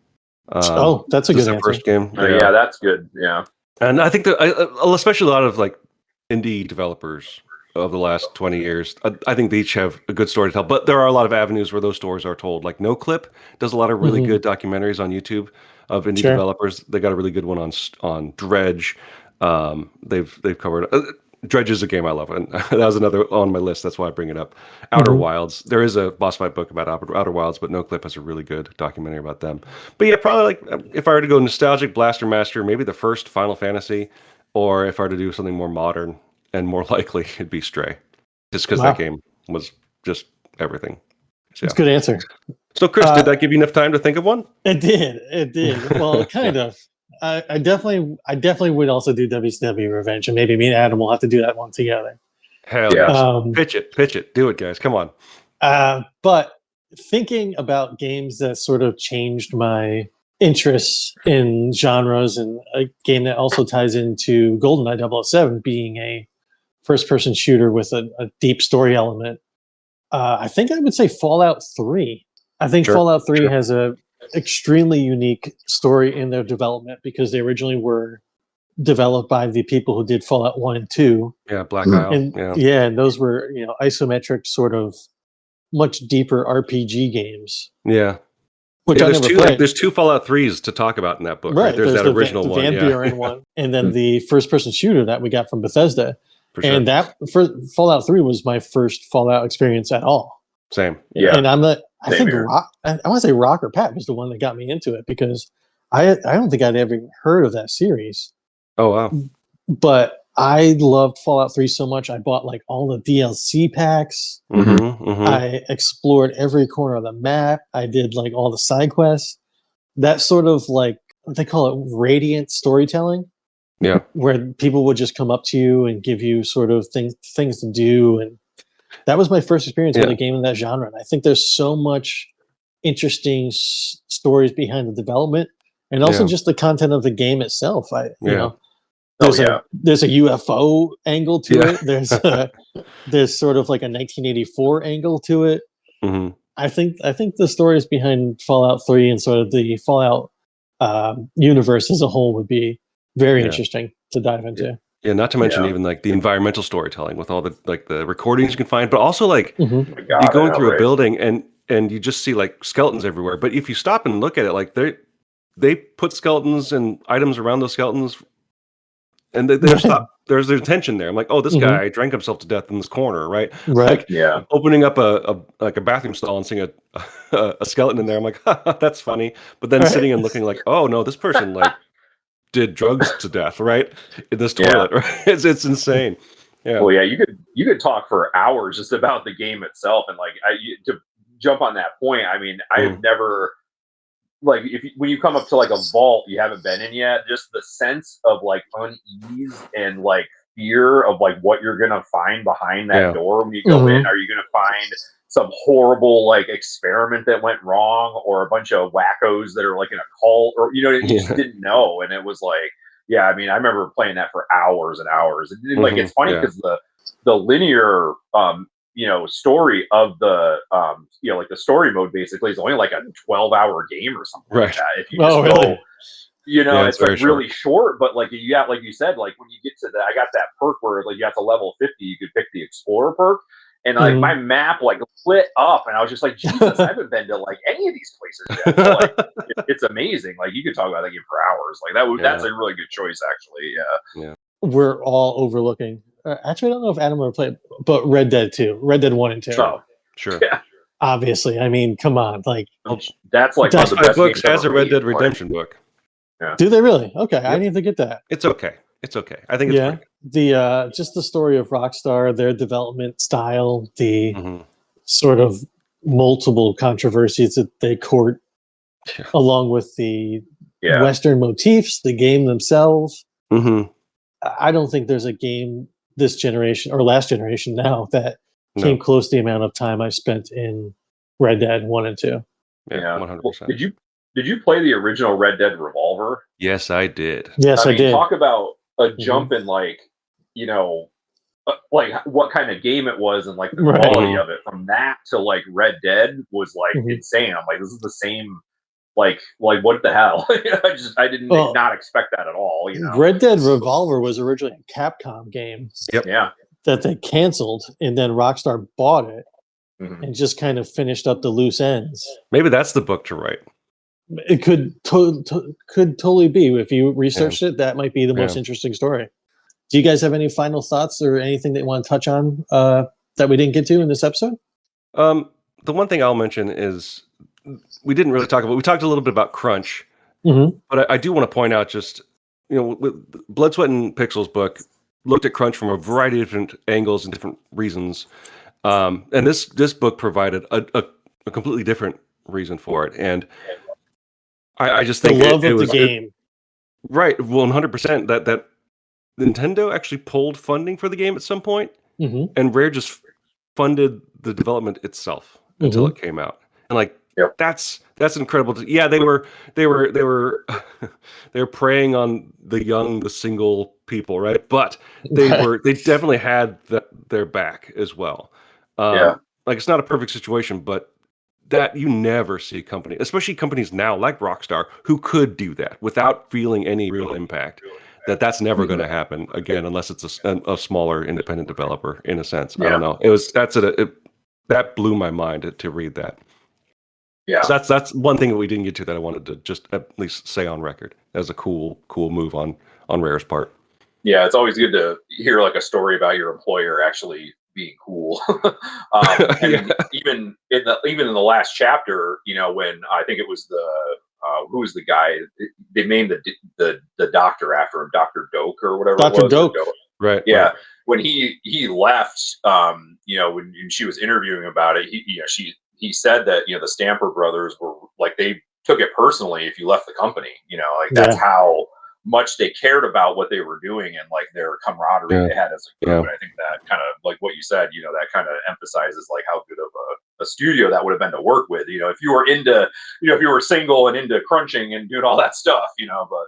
That's a good answer. First game. Yeah, that's good. Yeah. And I think that especially a lot of like indie developers of the last 20 years, I think they each have a good story to tell. But there are a lot of avenues where those stories are told. Like NoClip does a lot of really good documentaries on YouTube of indie developers. They got a really good one on Dredge. They've covered Dredge is a game I love, and that was another on my list. That's why I bring it up. Outer Wilds. There is a boss fight book about Outer Wilds, but NoClip has a really good documentary about them. But yeah, probably like if I were to go nostalgic, Blaster Master, maybe the first Final Fantasy, or if I were to do something more modern and more likely, it'd be Stray, just because that game was just everything. So, that's a good answer. So, Chris, did that give you enough time to think of one? It did. Well, kind of. I definitely would also do WCW Revenge, and maybe me and Adam will have to do that one together. Hell yeah! Pitch it, do it, guys! Come on. But thinking about games that sort of changed my interests in genres, and a game that also ties into GoldenEye 007 being a first-person shooter with a deep story element, I think I would say Fallout 3. I think Fallout 3 has a extremely unique story in their development because they originally were developed by the people who did Fallout 1 and 2. Yeah, Black Isle. And those were isometric sort of much deeper RPG games. Yeah. Which there's two Fallout 3s to talk about in that book. Right. There's that original one. Van Buren one. And then the first-person shooter that we got from Bethesda. And that Fallout 3 was my first Fallout experience at all. Same. Yeah. And I Same think here. I want to say Rock or Pat was the one that got me into it, because I don't think I'd ever heard of that series. Oh wow. But I loved Fallout 3 so much. I bought like all the DLC packs. I explored every corner of the map. I did like all the side quests. That sort of like, they call it radiant storytelling. Yeah. Where people would just come up to you and give you sort of things to do. And that was my first experience with a game in that genre. And I think there's so much interesting stories behind the development, and also just the content of the game itself. You know, there's a UFO angle to it. There's sort of like a 1984 angle to it. I think the stories behind Fallout 3 and sort of the Fallout universe as a whole would be very interesting to dive into. Yeah, not to mention even like the environmental storytelling with all the like the recordings you can find, but also like you're going through a building and you just see like skeletons everywhere. But if you stop and look at it, like they put skeletons and items around those skeletons, and they stop. There's tension there. I'm like, oh, this guy drank himself to death in this corner, right? Right. Like, opening up a bathroom stall and seeing a skeleton in there. I'm like, that's funny. But then sitting and looking like, oh no, this person like did drugs to death, right? In this toilet, right? It's insane. Yeah. Well, yeah, you could talk for hours just about the game itself, and like to jump on that point. I mean, I have never like when you come up to like a vault you haven't been in yet, just the sense of like unease and like fear of like what you're gonna find behind that door when you go in. Are you gonna find some horrible like experiment that went wrong, or a bunch of wackos that are like in a cult, or you just didn't know? And it was like, I mean, I remember playing that for hours and hours. And like it's funny because the linear story of the like the story mode basically is only like a 12-hour game or something like that. If you just go, it's like really short, but like you got, like you said, like when you get to I got that perk where like you got to level 50, you could pick the Explorer perk. And like my map like lit up, and I was just like, Jesus, I haven't been to like any of these places yet. So, like, it's amazing. Like you could talk about that game for hours. Like that's a really good choice, actually. Yeah. We're all overlooking. Actually, I don't know if Adam ever played, but Red Dead 2, Red Dead 1 and 2. Oh, sure. Yeah. Obviously, I mean, come on, like that's like one of the best books games as a Red Dead Redemption book. Yeah. Do they really? Okay, I need to get that. It's okay. It's okay. I think it's pretty good. The just the story of Rockstar, their development style, the sort of multiple controversies that they court, along with the Western motifs, the game themselves. I don't think there's a game this generation or last generation now that came close to the amount of time I spent in Red Dead 1 and 2. Yeah, 100%. Well, did you play the original Red Dead Revolver? Yes, I did. Yes, I did. Talk about a jump in like, like what kind of game it was, and like the quality of it from that to like Red Dead was like insane. I'm like, this is the same. Like what the hell? I didn't not expect that at all. Red Dead Revolver was originally a Capcom game. Yep. Yeah. That they canceled, and then Rockstar bought it and just kind of finished up the loose ends. Maybe that's the book to write. It could totally be. If you researched it, that might be the most interesting story. Do you guys have any final thoughts or anything that you want to touch on that we didn't get to in this episode? The one thing I'll mention is we didn't really talk about. We talked a little bit about crunch, but I do want to point out just with Blood, Sweat, and Pixels book looked at crunch from a variety of different angles and different reasons, and this book provided a completely different reason for it, and I just think the love of the game, right? 100%. That Nintendo actually pulled funding for the game at some point, and Rare just funded the development itself until it came out, and like. Yep. That's incredible. They were they were preying on the young, the single people, right? But they definitely had their back as well. Like it's not a perfect situation, but that you never see a company, especially companies now like Rockstar, who could do that without feeling any real impact. That's never going to happen again, unless it's a smaller independent developer. In a sense, I don't know. That blew my mind to read that. Yeah, so that's one thing that we didn't get to that I wanted to just at least say on record. That was a cool move on Rare's part. Yeah, it's always good to hear like a story about your employer actually being cool. Even in the last chapter, when I think it was who was the guy? They named the doctor after him, Dr. Doak or whatever. Dr. it was. Doak. Right. Yeah. Right. When he left, when she was interviewing about it, he said that the Stamper brothers were like, they took it personally if you left the company. That's how much they cared about what they were doing and like their camaraderie they had as a group. And I think that kind of like what you said, that kind of emphasizes like how good of a studio that would have been to work with. If you were into, if you were single and into crunching and doing all that stuff, but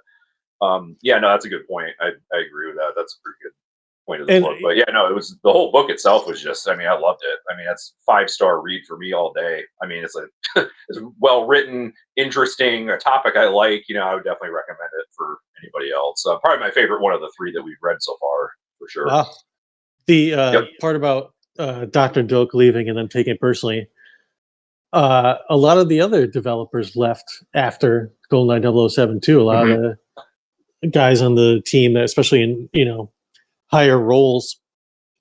that's a good point. I agree with that. That's a pretty good point of the book. But it was, the whole book itself was just, I loved it. That's 5-star read for me all day. It's it's well written, interesting, a topic I like. I would definitely recommend it for anybody else. Probably my favorite one of the 3 that we've read so far, for sure. Wow. The part about Dr. Doak leaving and then taking it personally, a lot of the other developers left after GoldenEye 007 too. A lot of the guys on the team, especially in higher roles,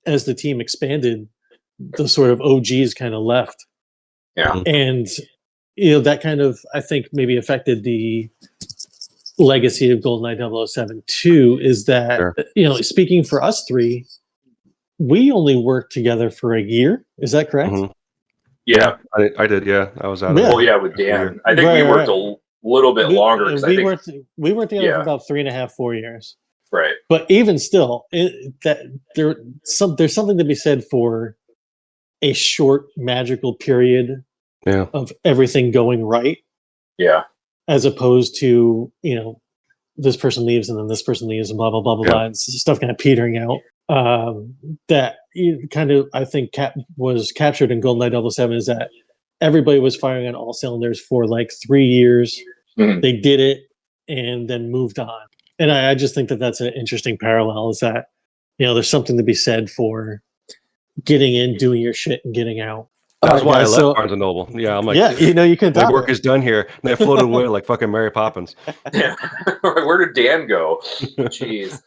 as the team expanded, the sort of OGs kind of left. Yeah. And that kind of, I think, maybe affected the legacy of GoldenEye 007 too, is that speaking for us 3, we only worked together for a year. Is that correct? Mm-hmm. Yeah. I did. Yeah. I was out of Oh yeah, with Dan. I think we worked a little bit longer. We worked together for about 3.5, 4 years. Right. But even still, there's something to be said for a short magical period of everything going right. Yeah. As opposed to, this person leaves and then this person leaves and blah, blah, blah, blah, blah, and stuff kind of petering out. That kind of, I think, was captured in GoldenEye 007 is that everybody was firing on all cylinders for like 3 years. Mm-hmm. They did it and then moved on. And I just think that that's an interesting parallel, is that, there's something to be said for getting in, doing your shit, and getting out. That's why I left Barnes & Noble. Yeah, I'm like, you can. My work is done here. And I floated away like fucking Mary Poppins. Yeah. Where did Dan go? Jeez.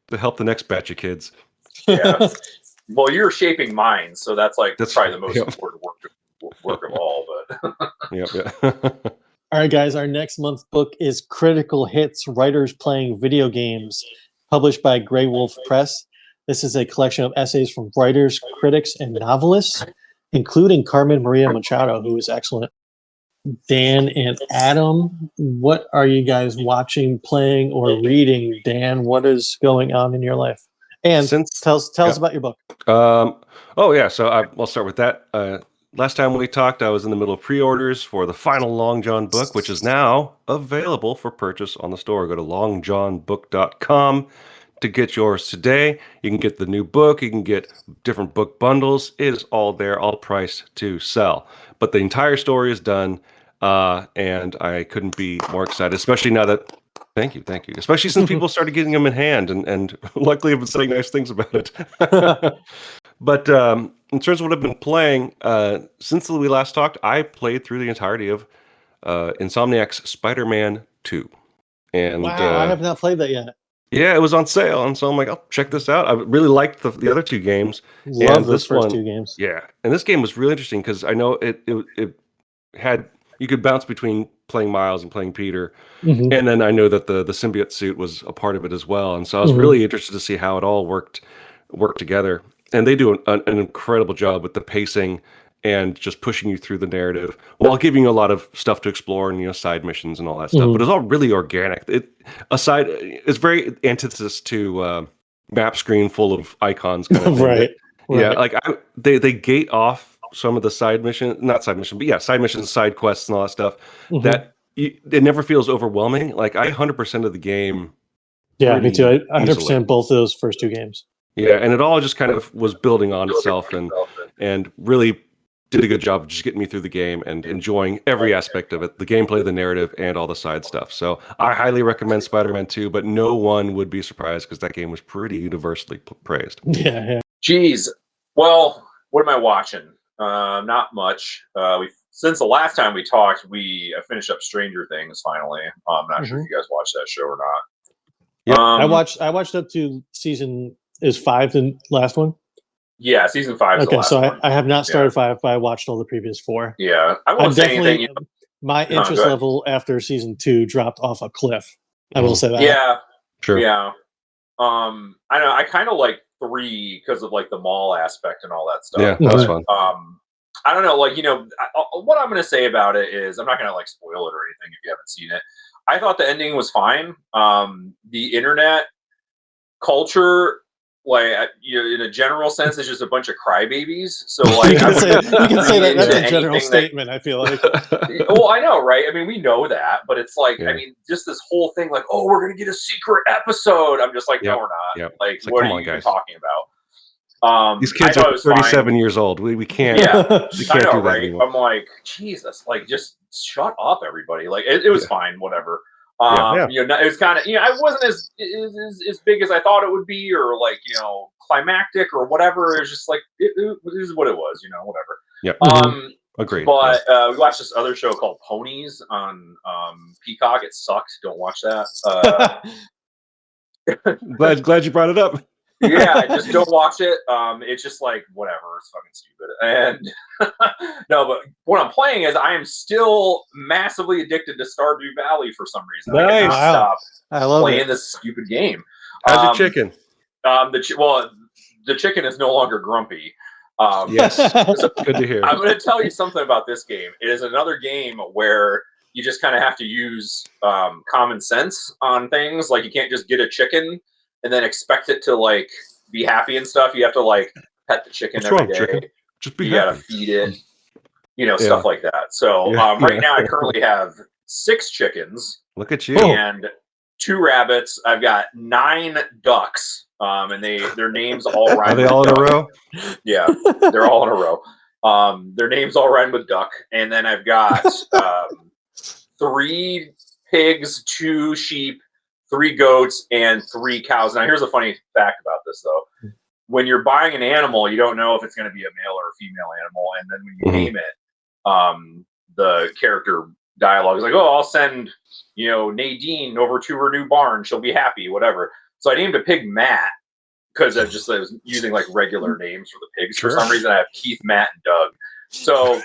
To help the next batch of kids. Yeah. Well, you're shaping minds, so that's probably the most important work of all. But Yep. All right, guys, our next month's book is Critical Hits, Writers Playing Video Games, published by Grey Wolf Press. This is a collection of essays from writers, critics, and novelists, including Carmen Maria Machado, who is excellent. Dan and Adam, what are you guys watching, playing, or reading? Dan, what is going on in your life? And tell us about your book. So I'll start with that. Last time we talked, I was in the middle of pre-orders for the final Long John book, which is now available for purchase on the store. Go to longjohnbook.com to get yours today. You can get the new book. You can get different book bundles. It is all there, all priced to sell. But the entire story is done, and I couldn't be more excited, especially now that... Thank you. Especially since people started getting them in hand, and luckily I've been saying nice things about it. But in terms of what I've been playing, since we last talked, I played through the entirety of Insomniac's Spider-Man 2. And wow, I have not played that yet. Yeah, it was on sale, and so I'm like, I'll check this out. I really liked the other 2 games. Love those first 2 games. Yeah, and this game was really interesting because I know it had, you could bounce between playing Miles and playing Peter, and then I know that the symbiote suit was a part of it as well, and so I was really interested to see how it all worked together. And they do an incredible job with the pacing and just pushing you through the narrative while giving you a lot of stuff to explore and side missions and all that stuff. But it's all really organic. It's very antithesis to map screen full of icons kind of thing. Right. Yeah, like they gate off some of the side missions, side missions, side quests, and all that stuff. That it never feels overwhelming. Like I 100% of the game. Yeah, me too. I 100% both of those first 2 games. Yeah, and it all just kind of was building on itself and really did a good job of just getting me through the game and enjoying every aspect of it, the gameplay, the narrative, and all the side stuff. So I highly recommend Spider-Man 2, but no one would be surprised because that game was pretty universally praised. Yeah. Jeez. Well, what am I watching? Not much. Since the last time we talked, I finished up Stranger Things finally. I'm not sure if you guys watched that show or not. Yeah, I watched up to season... Is 5 the last one? Yeah, season 5 is the Okay, last so one. I have not started 5, but I watched all the previous 4. Yeah, I I'm won't say definitely anything. my go interest ahead. level after season 2 dropped off a cliff. I will say that. Yeah, Sure. yeah. I know. I kind of like 3 because of like the mall aspect and all that stuff. Yeah, that was fun. I don't know. Like, what I'm going to say about it is I'm not going to like spoil it or anything if you haven't seen it. I thought the ending was fine. The internet culture, like, in a general sense, is just a bunch of crybabies. So, like, you can say that that's a into general anything statement. I feel like. well, I know, right? I mean, we know that, but it's like, Yeah. I mean, just this whole thing, like, oh, we're gonna get a secret episode. I'm just like, no, we're not. Yep. Like, It's like, what come are on, you even guys. talking about? These kids I thought are it was 37 fine. years old. We can't. Yeah, We I can't know, do that right? anymore. I'm like, Jesus, like, just shut up, everybody. Like, it was fine, whatever. It was kind of, I wasn't as big as I thought it would be, or like, climactic or whatever. It was just like, it is what it was, whatever. Yeah. Agreed. But we watched this other show called Ponies on Peacock. It sucked. Don't watch that. Glad you brought it up. Yeah, just don't watch it. It's just like whatever. It's fucking stupid. And no, but what I'm playing is I am still massively addicted to Stardew Valley for some reason. I cannot stop I love playing this stupid game. How's your chicken? The chicken is no longer grumpy. Yes, good to hear. I'm going to tell you something about this game. It is another game where you just kind of have to use common sense on things. Like, you can't just get a chicken and then expect it to like be happy and stuff. You have to like pet the chicken every day. Chicken? Just be you happy. Gotta feed it, stuff like that. So right now I currently have 6 chickens. Look at you. And 2 rabbits. I've got 9 ducks. And their names all rhyme. Are they all in a row? Yeah, they're all in a row. Their names all rhyme with duck. And then I've got 3 pigs, 2 sheep, 3 goats, and 3 cows. Now, here's a funny fact about this, though. When you're buying an animal, you don't know if it's going to be a male or a female animal. And then when you name it, the character dialogue is like, oh, I'll send, Nadine over to her new barn. She'll be happy, whatever. So I named a pig Matt because I was using like regular names for the pigs. For some reason, I have Keith, Matt, and Doug. So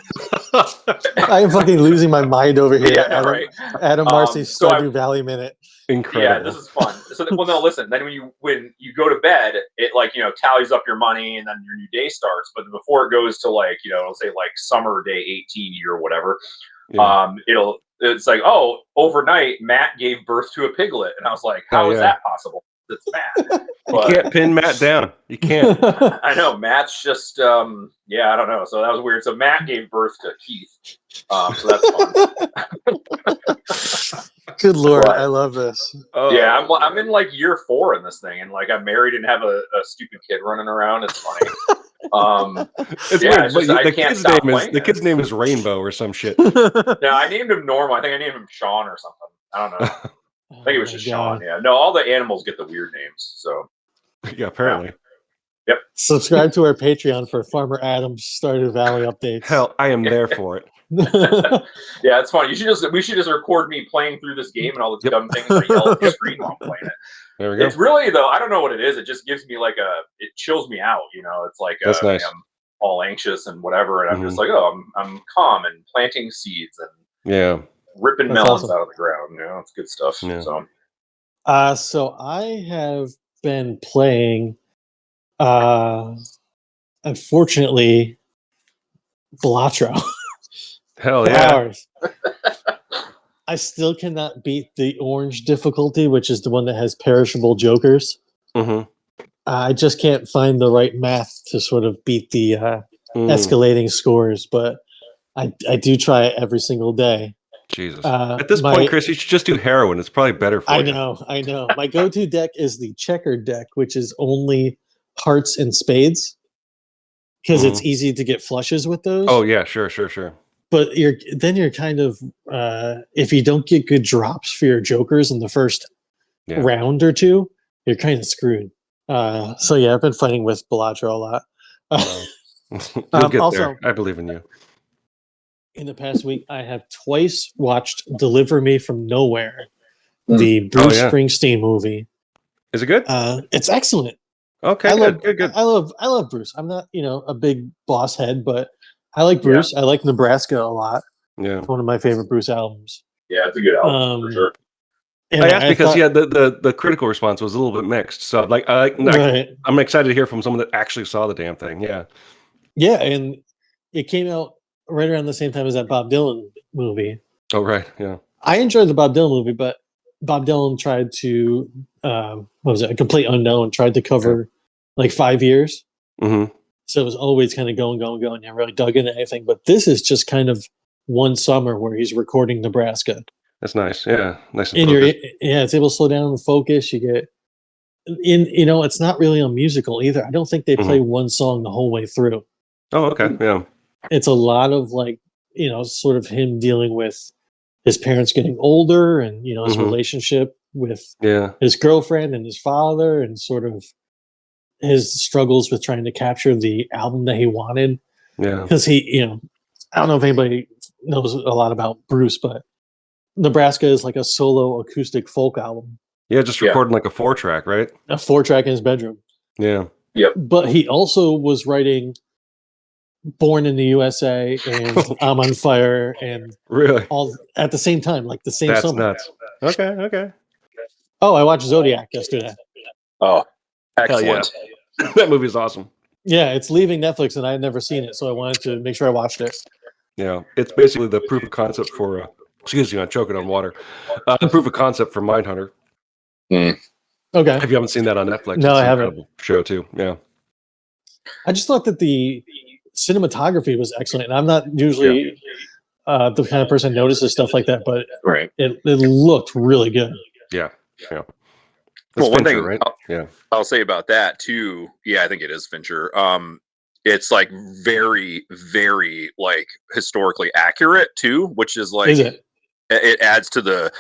I'm fucking losing my mind over here. Yeah, right. Adam Marcy's Stardew Valley Minute. Incredible. Yeah, this is fun. So, no, listen. Then when you go to bed, it like tallies up your money, and then your new day starts. But before it goes to like it'll say like summer day 18 or whatever. Yeah. It's like, oh, overnight Matt gave birth to a piglet, and I was like, how is that possible? It's Matt. But, you can't pin Matt down. You can't. I know. Matt's just, I don't know. So that was weird. So Matt gave birth to Keith. So that's fun. Good Lord. But, I love this. Yeah, I'm in like year 4 in this thing. And like I'm married and have a stupid kid running around. It's funny. It's weird, but the kid's name is Rainbow or some shit. No, I named him Normal. I think I named him Sean or something. I don't know. I think it was just Sean. Yeah. No, all the animals get the weird names. So. Yeah, apparently. Yep. Subscribe to our Patreon for Farmer Adam's Stardew Valley updates. Hell, I am there for it. Yeah, it's fun. We should just record me playing through this game and all the dumb things I yell at the screen while I'm playing it. There we go. It's really though, I don't know what it is. It just gives me like it chills me out. It's like that's nice. I'm all anxious and whatever, and I'm just like, oh, I'm calm and planting seeds and ripping melons out of the ground. It's good stuff. Yeah. So I have been playing, unfortunately, Balatro. Hell yeah. Hours. I still cannot beat the orange difficulty, which is the one that has perishable jokers. Mm-hmm. I just can't find the right math to sort of beat the escalating scores, but I do try it every single day. Jesus. At this point, Chris, you should just do heroin. It's probably better for you. I know. My go-to deck is the checkered deck, which is only hearts and spades, because it's easy to get flushes with those. Oh, yeah, sure. But you're kind of, if you don't get good drops for your jokers in the first round or two, you're kind of screwed. So yeah, I've been fighting with Balatro a lot. You'll get there. I believe in you. In the past week, I have twice watched Deliver Me from Nowhere, the Bruce Springsteen movie. Is it good? It's excellent. Okay, good. I love Bruce. I'm not, a big boss head, but I like Bruce. I like Nebraska a lot. Yeah. It's one of my favorite Bruce albums. Yeah, it's a good album for sure. And I asked because thought, the critical response was a little bit mixed. So right. I'm excited to hear from someone that actually saw the damn thing. Yeah. Yeah, and it came out right around the same time as that Bob Dylan movie. Oh right, yeah. I enjoyed the Bob Dylan movie, but Bob Dylan tried to what was it? A Complete Unknown tried to cover like 5 years. Mm-hmm. So it was always kind of going. You really dug into anything. But this is just kind of one summer where he's recording Nebraska. That's nice. Yeah, nice and And focused. it's able to slow down and focus. You get it's not really a musical either. I don't think they play one song the whole way through. Oh, okay. Yeah. It's a lot of like, sort of him dealing with his parents getting older and, his relationship with his girlfriend and his father and sort of his struggles with trying to capture the album that he wanted. Yeah. Because he, I don't know if anybody knows a lot about Bruce, but Nebraska is like a solo acoustic folk album. Yeah, just recording like a 4-track, right? A 4-track in his bedroom. Yeah. Yep. But he also was writing Born in the USA and I'm on Fire and really all at the same time, like the same That's summer. nuts. Okay. Oh, I watched Zodiac yesterday. Oh, excellent. Yeah. That movie is awesome. Yeah, it's leaving Netflix and I had never seen it, so I wanted to make sure I watched it. Yeah, it's basically the proof of concept for excuse me, I'm choking on water. The proof of concept for Mindhunter. Okay. If you haven't seen that on Netflix, no, it's I an haven't. incredible show too. Yeah. I just thought that the cinematography was excellent. And I'm not usually the kind of person who notices stuff like that, but it looked really good. Yeah. Well, one Fincher, thing right? I'll say about that too. Yeah, I think it is Fincher. It's like very, very like historically accurate too, which is like it adds to the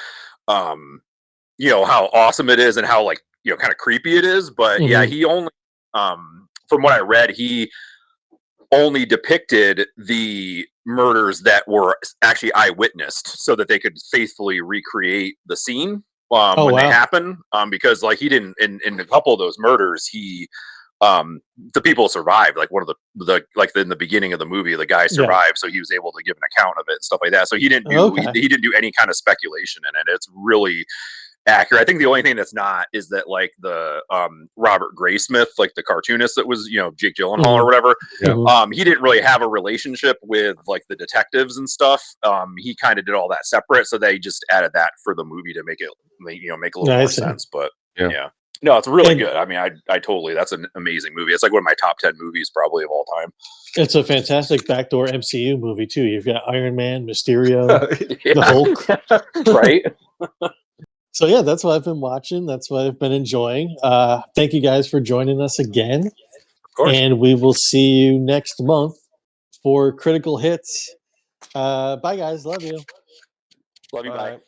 how awesome it is and how like kind of creepy it is. But yeah, he only from what I read, he only depicted the murders that were actually eyewitnessed so that they could faithfully recreate the scene when they happen. Because like he didn't in a couple of those murders, he the people survived. Like one of the like in the beginning of the movie, the guy survived, so he was able to give an account of it and stuff like that. So he didn't do he didn't do any kind of speculation in it. It's really accurate. I think the only thing that's not is that like the Robert Graysmith, like the cartoonist that was Jake Gyllenhaal or whatever. He didn't really have a relationship with like the detectives and stuff. He kind of did all that separate, so they just added that for the movie to make it make a little more sense. But yeah. No, it's really good. I mean, I totally, that's an amazing movie. It's like one of my top 10 movies probably of all time. It's a fantastic backdoor MCU movie too. You've got Iron Man, Mysterio, the Hulk. Right? So yeah, that's what I've been watching. That's what I've been enjoying. Thank you guys for joining us again. Of course. And we will see you next month for Critical Hits. Bye guys. Love you. Love you. Bye.